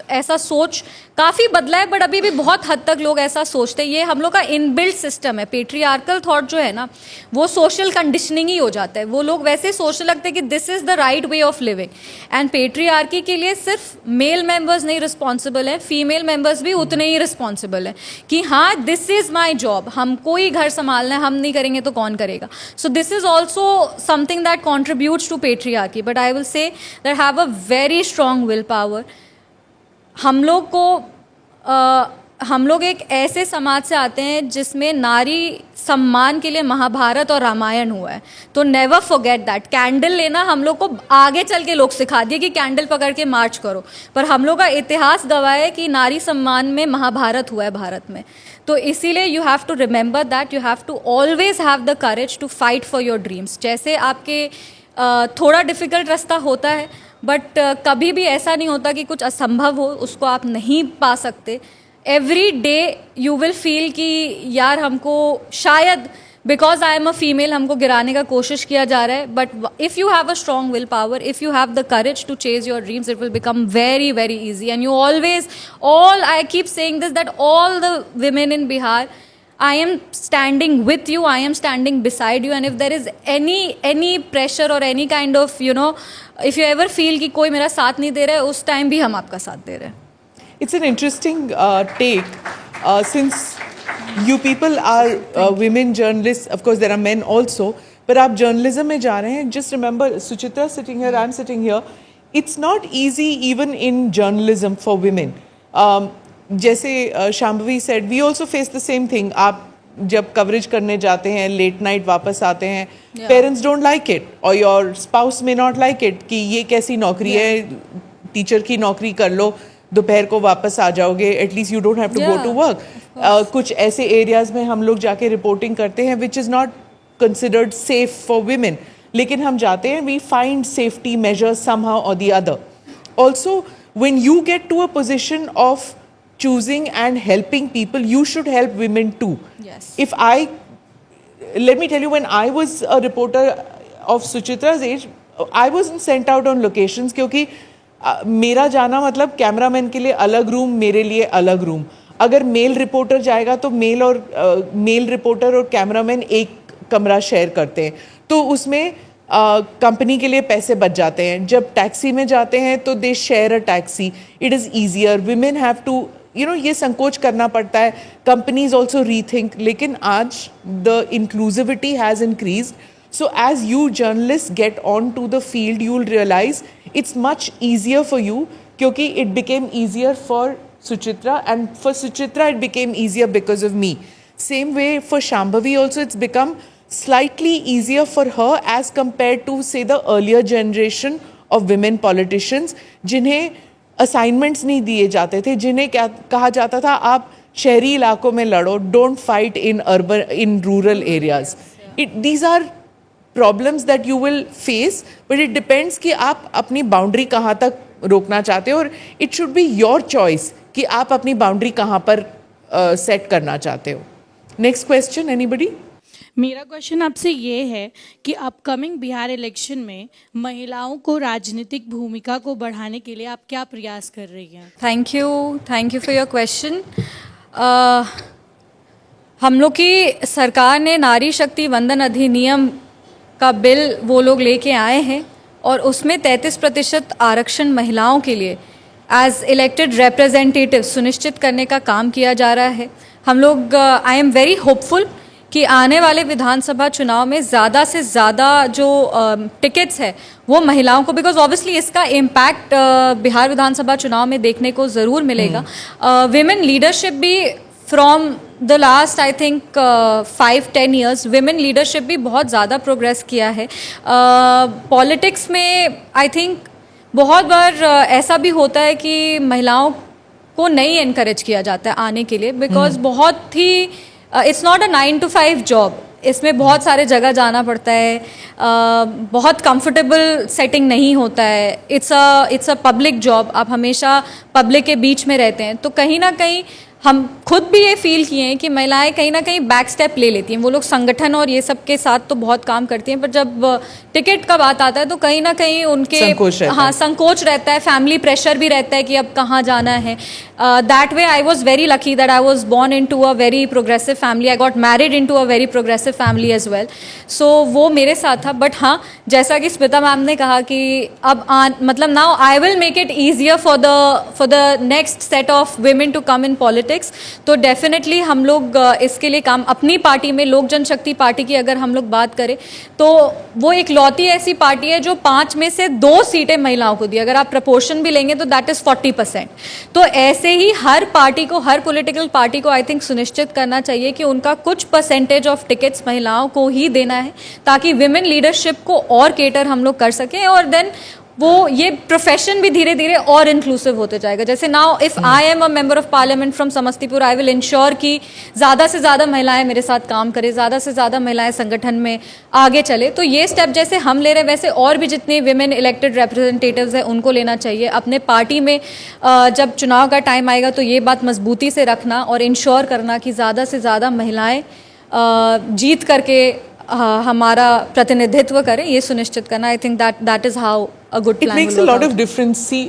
ऐसा सोच काफ़ी बदला है, बट अभी भी बहुत हद तक लोग ऐसा सोचते हैं. ये हम लोग का इनबिल्ट सिस्टम है. पेट्रियार्कल थॉट जो है ना, वो सोशल कंडीशनिंग ही हो जाता है. वो लोग वैसे सोचने लगते हैं कि this is the right way of living. And patriarchy के लिए सिर्फ मेल मेंबर्स नहीं रिस्पॉन्सिबल हैं, फीमेल मेंबर्स भी उतने ही रिस्पॉन्सिबल हैं कि हाँ दिस इज़ माई जॉब, हमको ही घर संभालना है, हम नहीं करेंगे तो कौन करेगा. So this is also something that contributes to patriarchy. But I will say that have a very strong will power. हम लोग एक ऐसे समाज से आते हैं जिसमें नारी सम्मान के लिए महाभारत और रामायण हुआ है. तो नेवर फॉरगेट दैट. कैंडल लेना हम लोग को आगे चल के लोग सिखा दिए कि कैंडल पकड़ के मार्च करो, पर हम लोग का इतिहास गवाह है कि नारी सम्मान में महाभारत हुआ है भारत में. तो इसीलिए you have to remember that you have to always have the courage to fight for your dreams. जैसे आपके थोड़ा डिफ़िकल्ट रास्ता होता है, बट कभी भी ऐसा नहीं होता कि कुछ असंभव हो, उसको आप नहीं पा सकते. Every day you will feel कि यार हमको शायद because I am a female हमको गिराने का कोशिश किया जा रहा है. But if you have a strong will power, if you have the courage to chase your dreams, it will become very very easy. And you always, I keep saying this, that all the women in Bihar I am standing with you, I am standing beside you, and if there is any pressure or any kind of, you know, if you ever feel कि कोई मेरा साथ नहीं दे रहा है, उस time भी हम आपका साथ दे रहे हैं. It's an interesting take, since you people are women journalists. Of course, there are men also, but आप journalism में जा रहे हैं. Just remember, Suchitra sitting here, I'm sitting here. It's not easy even in journalism for women. जैसे Shambhavi said, we also face the same thing. आप जब coverage करने जाते हैं, लेट नाइट वापस आते हैं, पेरेंट्स डोंट लाइक इट, और योर स्पाउस में नॉट लाइक इट कि ये कैसी नौकरी है, टीचर की नौकरी कर लो, दोपहर को वापस आ जाओगे, at least you don't have to go to work. कुछ ऐसे एरियाज में हम लोग जाके रिपोर्टिंग करते हैं which is not considered safe for women, लेकिन हम जाते हैं, we find safety measures somehow और the other. Also when you get to a position of choosing and helping people, you should help women too. Yes. Let me tell you, when I was a reporter of Suchitra's age, I wasn't sent out on locations क्योंकि मेरा जाना मतलब cameraman के लिए अलग room, मेरे लिए अलग रूम. अगर मेल रिपोर्टर जाएगा तो मेल रिपोर्टर और कैमरामैन एक कमरा शेयर करते हैं, तो उसमें कंपनी के लिए पैसे बच जाते हैं. जब टैक्सी में जाते हैं तो they share a taxi, it is easier. Women have to, you know, ये संकोच करना पड़ता है. Companies also rethink. लेकिन आज the inclusivity has increase. So as you journalists get onto the field, you will realize it's much easier for you, क्योंकि it became easier for Suchitra, and for Suchitra it became easier because of me. Same way for Shambhavi also, it's become slightly easier for her as compared to, say, the earlier generation of women politicians, जिन्हें assignments नहीं दिए जाते थे, जिन्हें क्या कहा जाता था, आप शहरी इलाकों में लड़ो, don't fight in rural areas. These are problems that you will face, but it depends कि आप अपनी बाउंड्री कहाँ तक रोकना चाहते हो, और it should be your choice कि आप अपनी बाउंड्री कहाँ पर सेट करना चाहते हो. Next question, anybody? मेरा क्वेश्चन आपसे ये है कि अपकमिंग बिहार इलेक्शन में महिलाओं को राजनीतिक भूमिका को बढ़ाने के लिए आप क्या प्रयास कर रही हैं? Thank you for your question. हम लोग की सरकार ने नारी शक्ति वंदन अधिनियम का बिल वो लोग लेके आए हैं, और उसमें 33% आरक्षण महिलाओं के लिए एज इलेक्टेड रिप्रेजेंटेटिव सुनिश्चित करने का काम किया जा रहा है. हम लोग, आई एम वेरी होपफुल कि आने वाले विधानसभा चुनाव में ज़्यादा से ज़्यादा जो टिकट्स है वो महिलाओं को, बिकॉज ऑब्वियसली इसका इम्पैक्ट बिहार विधानसभा चुनाव में देखने को ज़रूर मिलेगा. विमेन लीडरशिप भी from the last I think 5-10 years women leadership भी बहुत ज़्यादा प्रोग्रेस किया है. पॉलिटिक्स में आई थिंक बहुत बार ऐसा भी होता है कि महिलाओं को नहीं एनकरेज किया जाता है आने के लिए, बिकॉज बहुत ही it's not a 9 to 5 job. इसमें बहुत सारे जगह जाना पड़ता है, बहुत कंफर्टेबल सेटिंग नहीं होता है. इट्स अ पब्लिक जॉब, आप हमेशा पब्लिक के बीच में रहते हैं, तो कहीं ना कहीं हम खुद भी ये फील किए हैं कि महिलाएं कहीं ना कहीं बैक स्टेप ले लेती हैं. वो लोग संगठन और ये सब के साथ तो बहुत काम करती हैं, पर जब टिकट का बात आता है तो कहीं ना कहीं उनके संकोच रहता है, फैमिली प्रेशर भी रहता है कि अब कहाँ जाना है. That way I was very lucky that I was born into a very progressive family. I got married into a very progressive family as well. So वो मेरे साथ था. बट हाँ, जैसा कि स्मिता मैम ने कहा कि अब मतलब now I will make it easier for the next set of women to come in politics. तो डेफिनेटली हम लोग इसके लिए काम, अपनी पार्टी में लोक जनशक्ति पार्टी की अगर हम लोग बात करें तो वो एक लौती ऐसी पार्टी है जो 5 में से 2 सीटें महिलाओं को दी. अगर आप प्रपोर्शन भी लेंगे तो दैट इज 40%. तो ऐसे ही हर पार्टी को, हर पॉलिटिकल पार्टी को आई थिंक सुनिश्चित करना चाहिए कि उनका कुछ परसेंटेज ऑफ टिकट्स महिलाओं को ही देना है, ताकि विमेन लीडरशिप को और केटर हम लोग कर सकें, और देन वो ये प्रोफेशन भी धीरे धीरे और इंक्लूसिव होते जाएगा. जैसे now if I am a member of parliament from Samastipur, I will ensure कि ज़्यादा से ज़्यादा महिलाएं मेरे साथ काम करें, ज़्यादा से ज़्यादा महिलाएं संगठन में आगे चले. तो ये स्टेप जैसे हम ले रहे हैं, वैसे और भी जितने विमेन इलेक्टेड रिप्रेजेंटेटिव्स हैं उनको लेना चाहिए. अपने पार्टी में जब चुनाव का टाइम आएगा तो ये बात मजबूती से रखना और इंश्योर करना कि ज़्यादा से ज़्यादा महिलाएँ जीत करके हमारा प्रतिनिधित्व करें, ये सुनिश्चित करना. आई think that is how a good plan. It makes a lot of difference. See,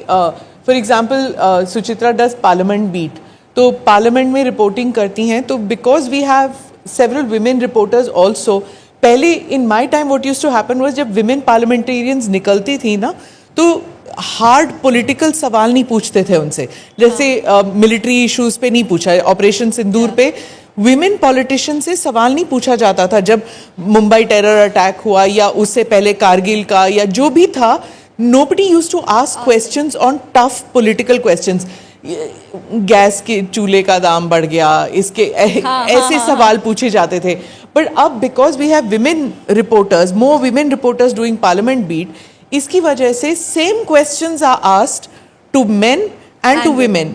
for example, Suchitra does parliament beat. तो पार्लियामेंट में रिपोर्टिंग करती हैं, तो because we have several women reporters also, पहले in my time what used to happen was जब women parliamentarians निकलती थी ना, तो हार्ड पॉलिटिकल सवाल नहीं पूछते थे उनसे, जैसे मिलिट्री इश्यूज पे नहीं पूछा, ऑपरेशन सिंदूर पे विमेन पॉलिटिशियन से सवाल नहीं पूछा जाता था। जब मुंबई टेरर अटैक हुआ या उससे पहले कारगिल का या जो भी था, nobody used to ask questions on tough political questions. Gas के चूल्हे का दाम बढ़ गया, इसके ऐसे सवाल पूछे जाते थे। बट अब because we have women reporters, more women reporters doing parliament beat, इसकी वजह से same questions are asked to men and to women.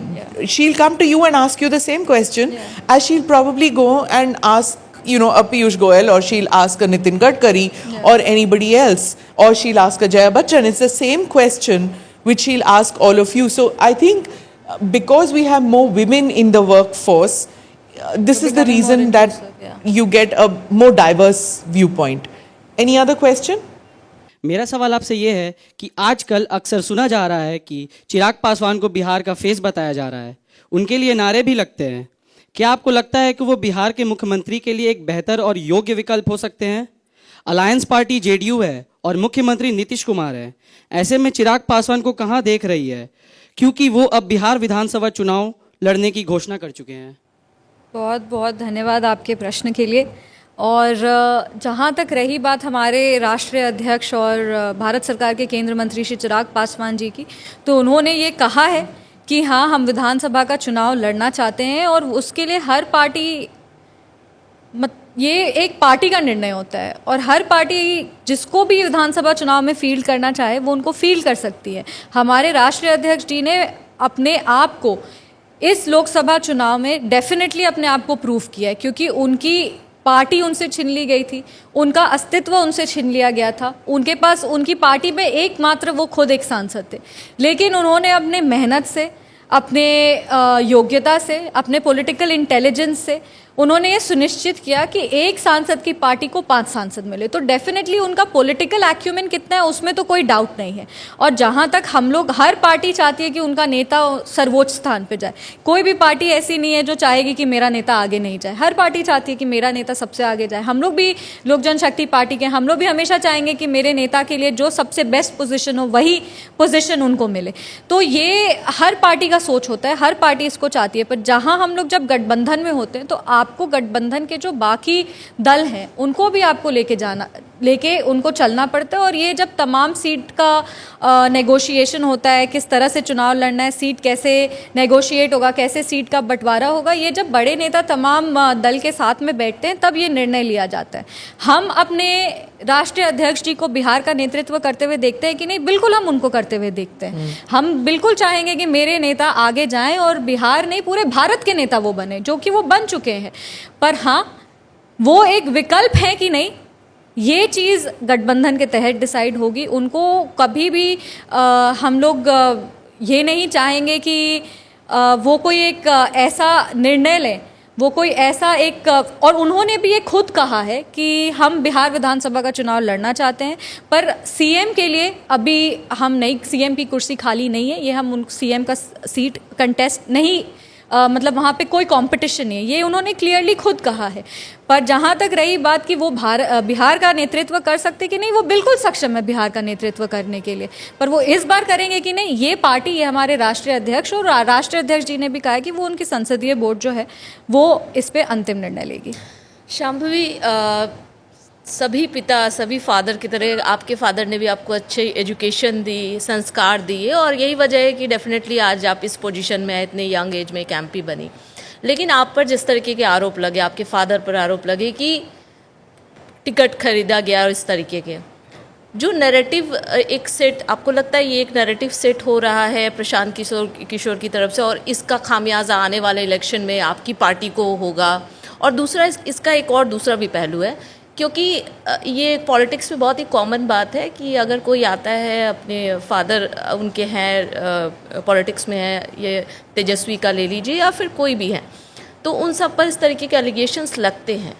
She'll come to you and ask you the same question as she'll probably go and ask, you know, a Piyush Goyal, or she'll ask a Nitin Gadkari or anybody else, or she'll ask a Jaya Bachchan. It's the same question which she'll ask all of you. So I think because we have more women in the workforce, this is the reason that you get a more diverse viewpoint. Any other question? मेरा सवाल आपसे ये है कि आजकल अक्सर सुना जा रहा है कि चिराग पासवान को बिहार का फेस बताया जा रहा है, उनके लिए नारे भी लगते हैं। क्या आपको लगता है कि वो बिहार के मुख्यमंत्री के लिए एक बेहतर और योग्य विकल्प हो सकते हैं? अलायंस पार्टी जेडीयू है और मुख्यमंत्री नीतीश कुमार है, ऐसे में चिराग पासवान को कहाँ देख रही है, क्योंकि वो अब बिहार विधानसभा चुनाव लड़ने की घोषणा कर चुके हैं? बहुत बहुत धन्यवाद आपके प्रश्न के लिए। और जहाँ तक रही बात हमारे राष्ट्रीय अध्यक्ष और भारत सरकार के केंद्र मंत्री श्री चिराग पासवान जी की, तो उन्होंने ये कहा है कि हाँ, हम विधानसभा का चुनाव लड़ना चाहते हैं और उसके लिए हर पार्टी, ये एक पार्टी का निर्णय होता है और हर पार्टी जिसको भी विधानसभा चुनाव में फील्ड करना चाहे वो उनको फील्ड कर सकती है। हमारे राष्ट्रीय अध्यक्ष जी ने अपने आप को इस लोकसभा चुनाव में डेफिनेटली अपने आप को प्रूव किया है, क्योंकि उनकी पार्टी उनसे छीन ली गई थी, उनका अस्तित्व उनसे छीन लिया गया था, उनके पास उनकी पार्टी में एकमात्र वो खुद एक सांसद थे, लेकिन उन्होंने अपने मेहनत से, अपने योग्यता से, अपने पॉलिटिकल इंटेलिजेंस से उन्होंने ये सुनिश्चित किया कि एक सांसद की पार्टी को 5 सांसद मिले। तो डेफिनेटली उनका पॉलिटिकल एक्यूमेन कितना है उसमें तो कोई डाउट नहीं है। और जहाँ तक हम लोग, हर पार्टी चाहती है कि उनका नेता सर्वोच्च स्थान पे जाए, कोई भी पार्टी ऐसी नहीं है जो चाहेगी कि मेरा नेता आगे नहीं जाए, हर पार्टी चाहती है कि मेरा नेता सबसे आगे जाए। हम लोग भी लोक जनशक्ति पार्टी के, हम लोग भी हमेशा चाहेंगे कि मेरे नेता के लिए जो सबसे बेस्ट पोजिशन हो वही पोजिशन उनको मिले। तो ये हर पार्टी का सोच होता है, हर पार्टी इसको चाहती है। पर जहाँ हम लोग जब गठबंधन में होते हैं तो आपको गठबंधन के जो बाकी दल हैं उनको भी आपको लेके उनको चलना पड़ता है। और ये जब तमाम सीट का नेगोशिएशन होता है, किस तरह से चुनाव लड़ना है, सीट कैसे नेगोशिएट होगा, कैसे सीट का बंटवारा होगा, ये जब बड़े नेता तमाम दल के साथ में बैठते हैं तब ये निर्णय लिया जाता है। हम अपने राष्ट्रीय अध्यक्ष जी को बिहार का नेतृत्व करते हुए देखते हैं कि नहीं? बिल्कुल हम उनको करते हुए देखते हैं। हम बिल्कुल चाहेंगे कि मेरे नेता आगे जाएं और बिहार नहीं पूरे भारत के नेता वो बने, जो कि वो बन चुके हैं। पर हाँ, वो एक विकल्प है कि नहीं, ये चीज़ गठबंधन के तहत डिसाइड होगी। उनको कभी भी हम लोग ये नहीं चाहेंगे कि वो कोई एक ऐसा निर्णय लें, वो कोई ऐसा एक, और उन्होंने भी ये खुद कहा है कि हम बिहार विधानसभा का चुनाव लड़ना चाहते हैं, पर सीएम के लिए अभी हम नहीं, सीएम की कुर्सी खाली नहीं है, ये हम उन सीएम का सीट कंटेस्ट नहीं, मतलब वहाँ पे कोई कंपटीशन नहीं है, ये उन्होंने क्लियरली खुद कहा है। पर जहाँ तक रही बात कि वो बिहार का नेतृत्व कर सकते कि नहीं, वो बिल्कुल सक्षम है बिहार का नेतृत्व करने के लिए। पर वो इस बार करेंगे कि नहीं, ये पार्टी, ये हमारे राष्ट्रीय अध्यक्ष, और राष्ट्रीय अध्यक्ष जी ने भी कहा है कि वो उनकी संसदीय बोर्ड जो है वो इस पर अंतिम निर्णय लेगी। शांभवी, सभी पिता, सभी फादर की तरह आपके फादर ने भी आपको अच्छी एजुकेशन दी, संस्कार दिए, और यही वजह है कि डेफिनेटली आज आप इस पोजीशन में हैं, इतने यंग एज में कैंपी बनी। लेकिन आप पर जिस तरीके के आरोप लगे, आपके फादर पर आरोप लगे कि टिकट खरीदा गया और इस तरीके के जो नैरेटिव एक सेट, आपको लगता है ये एक नैरेटिव सेट हो रहा है प्रशांत किशोर की तरफ से, और इसका खामियाजा आने वाले इलेक्शन में आपकी पार्टी को होगा? और दूसरा, इसका एक और दूसरा भी पहलू है, क्योंकि ये पॉलिटिक्स में बहुत ही कॉमन बात है कि अगर कोई आता है, अपने फादर उनके हैं पॉलिटिक्स में है, ये तेजस्वी का ले लीजिए या फिर कोई भी है, तो उन सब पर इस तरीके के एलिगेशंस लगते हैं,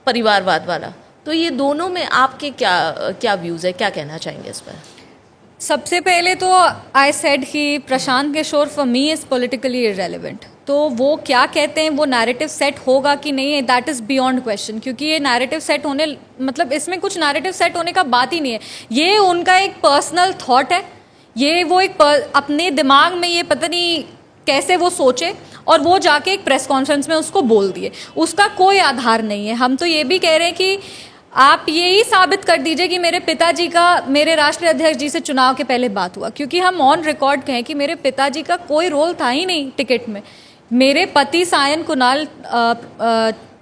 परिवारवाद वाला। तो ये दोनों में आपके क्या व्यूज़ है, क्या कहना चाहेंगे इस पर? सबसे पहले तो आई सेड कि Prashant Kishor for me is politically irrelevant. तो वो क्या कहते हैं, वो नैरेटिव सेट होगा कि नहीं, दैट इज़ बियॉन्ड क्वेश्चन, क्योंकि ये नैरेटिव सेट होने, मतलब इसमें कुछ नैरेटिव सेट होने का बात ही नहीं है। ये उनका एक पर्सनल थॉट है, ये वो एक अपने दिमाग में ये पता नहीं कैसे वो सोचे और वो जाके एक प्रेस कॉन्फ्रेंस में उसको बोल दिए, उसका कोई आधार नहीं है। हम तो ये भी कह रहे हैं कि आप यही साबित कर दीजिए कि मेरे पिताजी का मेरे राष्ट्रीय अध्यक्ष जी से चुनाव के पहले बात हुआ, क्योंकि हम ऑन रिकॉर्ड कहें कि मेरे पिताजी का कोई रोल था ही नहीं टिकट में। मेरे पति सायन कुणाल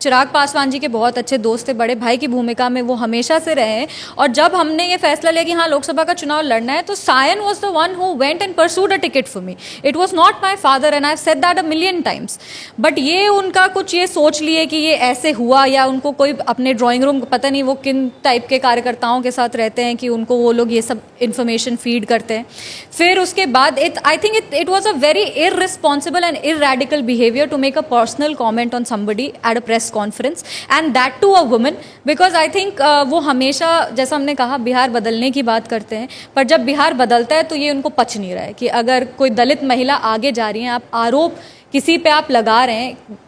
चिराग पासवान जी के बहुत अच्छे दोस्त थे, बड़े भाई की भूमिका में वो हमेशा से रहे हैं। और जब हमने ये फैसला लिया कि हाँ लोकसभा का चुनाव लड़ना है, तो Sayan was the one who went and pursued a ticket for me. It was not my father and I have said that a million times. But ये उनका कुछ ये सोच लिए कि ये ऐसे हुआ, या उनको कोई अपने ड्राइंग रूम, पता नहीं वो किन टाइप के कार्यकर्ताओं के साथ रहते हैं कि उनको वो लोग ये सब इन्फॉर्मेशन फीड करते हैं। फिर उसके बाद I think it was a very irresponsible and irradical behaviour to make a personal comment on somebody at a press conference and that to a woman, because I think वो हमेशा, जैसा हमने कहा, बिहार बदलने की बात करते हैं, पर जब बिहार बदलता है तो ये उनको पच नहीं रहा है कि अगर कोई दलित महिला आगे जा रही है, आप आरोप किसी पे आप लगा रहे हैं।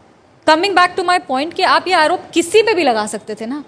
Coming back to my point कि आप ये आरोप किसी पे भी लगा सकते थे ना,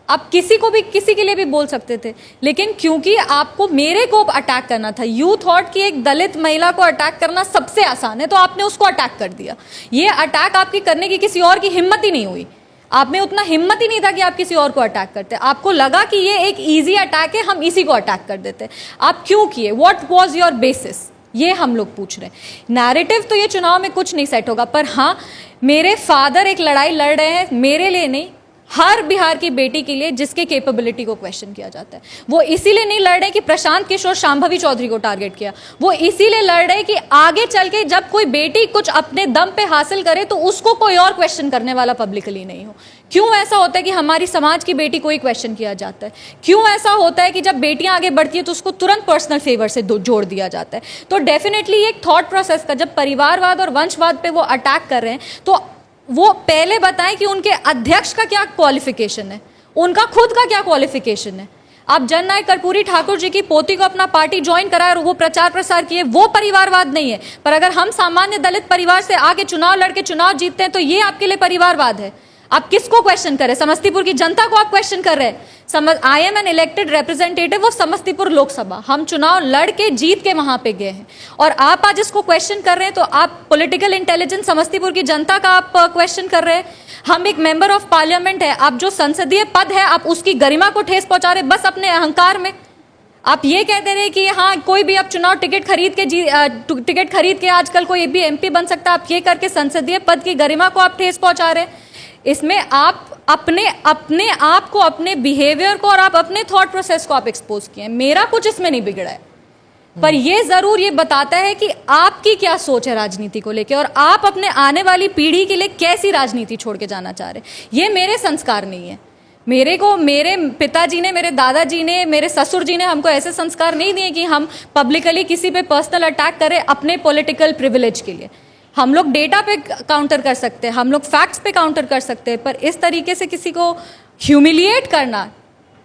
आप किसी को भी, किसी के लिए भी बोल सकते थे, लेकिन क्योंकि आपको मेरे को अटैक करना था, यू थॉट कि एक दलित महिला को अटैक करना सबसे आसान है, तो आपने उसको अटैक कर दिया। ये अटैक आपकी करने की किसी और की हिम्मत ही नहीं हुई, आप में उतना हिम्मत ही नहीं था कि आप किसी और को अटैक करते। आपको लगा कि ये एक इजी अटैक है, हम इसी को अटैक कर देते। आप क्यों किए? What was your basis? ये हम लोग पूछ रहे हैं। नैरेटिव तो ये चुनाव में कुछ नहीं सेट होगा, पर हाँ, मेरे फादर एक लड़ाई लड़ रहे हैं, मेरे लिए नहीं, हर बिहार की बेटी के लिए जिसके कैपेबिलिटी को क्वेश्चन किया जाता है। वो इसीलिए नहीं लड़ रहे कि प्रशांत किशोर शांभवी चौधरी को टारगेट किया, वो इसीलिए लड़ रहे कि आगे चल के जब कोई बेटी कुछ अपने दम पे हासिल करे तो उसको कोई और क्वेश्चन करने वाला पब्लिकली नहीं हो। क्यों ऐसा होता है कि हमारी समाज की बेटी को ही क्वेश्चन किया जाता है? क्यों ऐसा होता है कि जब बेटियां आगे बढ़ती है तो उसको तुरंत पर्सनल फेवर से जोड़ दिया जाता है? तो डेफिनेटली एक थॉट प्रोसेस का, जब परिवारवाद और वंशवाद पे वो अटैक कर रहे हैं, तो वो पहले बताएं कि उनके अध्यक्ष का क्या क्वालिफिकेशन है, उनका खुद का क्या क्वालिफिकेशन है। आप जननायक कर्पूरी ठाकुर जी की पोती को अपना पार्टी ज्वाइन कराए और वो प्रचार प्रसार किए, वो परिवारवाद नहीं है। पर अगर हम सामान्य दलित परिवार से आके चुनाव लड़के चुनाव जीतते हैं तो ये आपके लिए परिवारवाद है। आप किसको क्वेश्चन कर रहे हैं? समस्तीपुर की जनता को आप क्वेश्चन कर रहे हैं। आई am an elected representative of Samastipur Lok Sabha, हम चुनाव लड़ के जीत के वहां पे गए हैं, और आप आज इसको क्वेश्चन कर रहे हैं, तो आप पॉलिटिकल इंटेलिजेंस समस्तीपुर की जनता का आप क्वेश्चन कर रहे हैं। हम एक मेंबर ऑफ पार्लियामेंट है, आप जो संसदीय पद है आप उसकी गरिमा को ठेस पहुंचा रहे बस अपने अहंकार में। आप ये कहते रहे कि हाँ कोई भी आप चुनाव टिकट खरीद के आजकल कोई भी एमपी बन सकता है, आप ये करके संसदीय पद की गरिमा को आप ठेस पहुंचा रहे हैं। इसमें आप अपने आप को, अपने बिहेवियर को और आप अपने थॉट प्रोसेस को आप एक्सपोज किए। मेरा कुछ इसमें नहीं बिगड़ा है, पर ये जरूर ये बताता है कि आपकी क्या सोच है राजनीति को लेके, और आप अपने आने वाली पीढ़ी के लिए कैसी राजनीति छोड़ के जाना चाह रहे हैं। ये मेरे संस्कार नहीं है। मेरे पिताजी ने, मेरे दादाजी ने, मेरे ससुर जी ने हमको ऐसे संस्कार नहीं दिए कि हम पब्लिकली किसी पे पर्सनल अटैक करें अपने पॉलिटिकल प्रिविलेज के लिए। हम लोग डेटा पे काउंटर कर सकते हैं, हम लोग फैक्ट्स पे काउंटर कर सकते हैं, पर इस तरीके से किसी को ह्यूमिलिएट करना,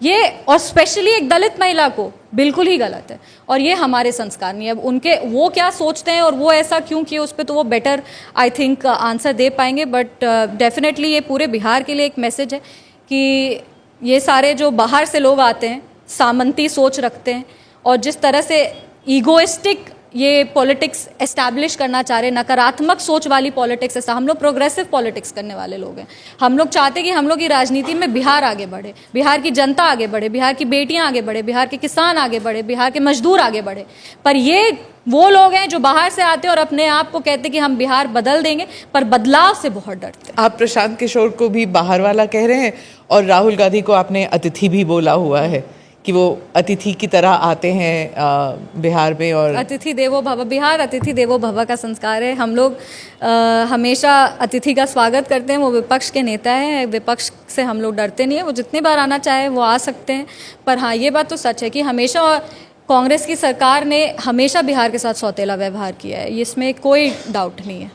ये, और स्पेशली एक दलित महिला को, बिल्कुल ही गलत है। और ये हमारे संस्कार नहीं है। अब उनके वो क्या सोचते हैं और वो ऐसा क्यों किए, उस पर तो वो बेटर आई थिंक आंसर दे पाएंगे। बट डेफिनेटली ये पूरे बिहार के लिए एक मैसेज है कि ये सारे जो बाहर से लोग आते हैं, सामंती सोच रखते हैं, और जिस तरह से ईगोइस्टिक ये पॉलिटिक्स एस्टैब्लिश करना चाह रहे हैं, नकारात्मक सोच वाली पॉलिटिक्स, ऐसा हम लोग प्रोग्रेसिव पॉलिटिक्स करने वाले लोग हैं। हम लोग चाहते हैं कि हम लोग की राजनीति में बिहार आगे बढ़े, बिहार की जनता आगे बढ़े, बिहार की बेटियां आगे बढ़े, बिहार के किसान आगे बढ़े, बिहार के मजदूर आगे बढ़े। पर ये वो लोग हैं जो बाहर से आते हैं और अपने आप को कहते हैं कि हम बिहार बदल देंगे, पर बदलाव से बहुत डरते हैं। आप प्रशांत किशोर को भी बाहर वाला कह रहे हैं, और राहुल गांधी को आपने अतिथि भी बोला हुआ है कि वो अतिथि की तरह आते हैं बिहार में। और अतिथि देवो भव, बिहार अतिथि देवो भव का संस्कार है। हम लोग हमेशा अतिथि का स्वागत करते हैं। वो विपक्ष के नेता हैं, विपक्ष से हम लोग डरते नहीं है। वो जितनी बार आना चाहे वो आ सकते हैं। पर हाँ, ये बात तो सच है कि हमेशा कांग्रेस की सरकार ने हमेशा बिहार के साथ सौतेला व्यवहार किया है, इसमें कोई डाउट नहीं है।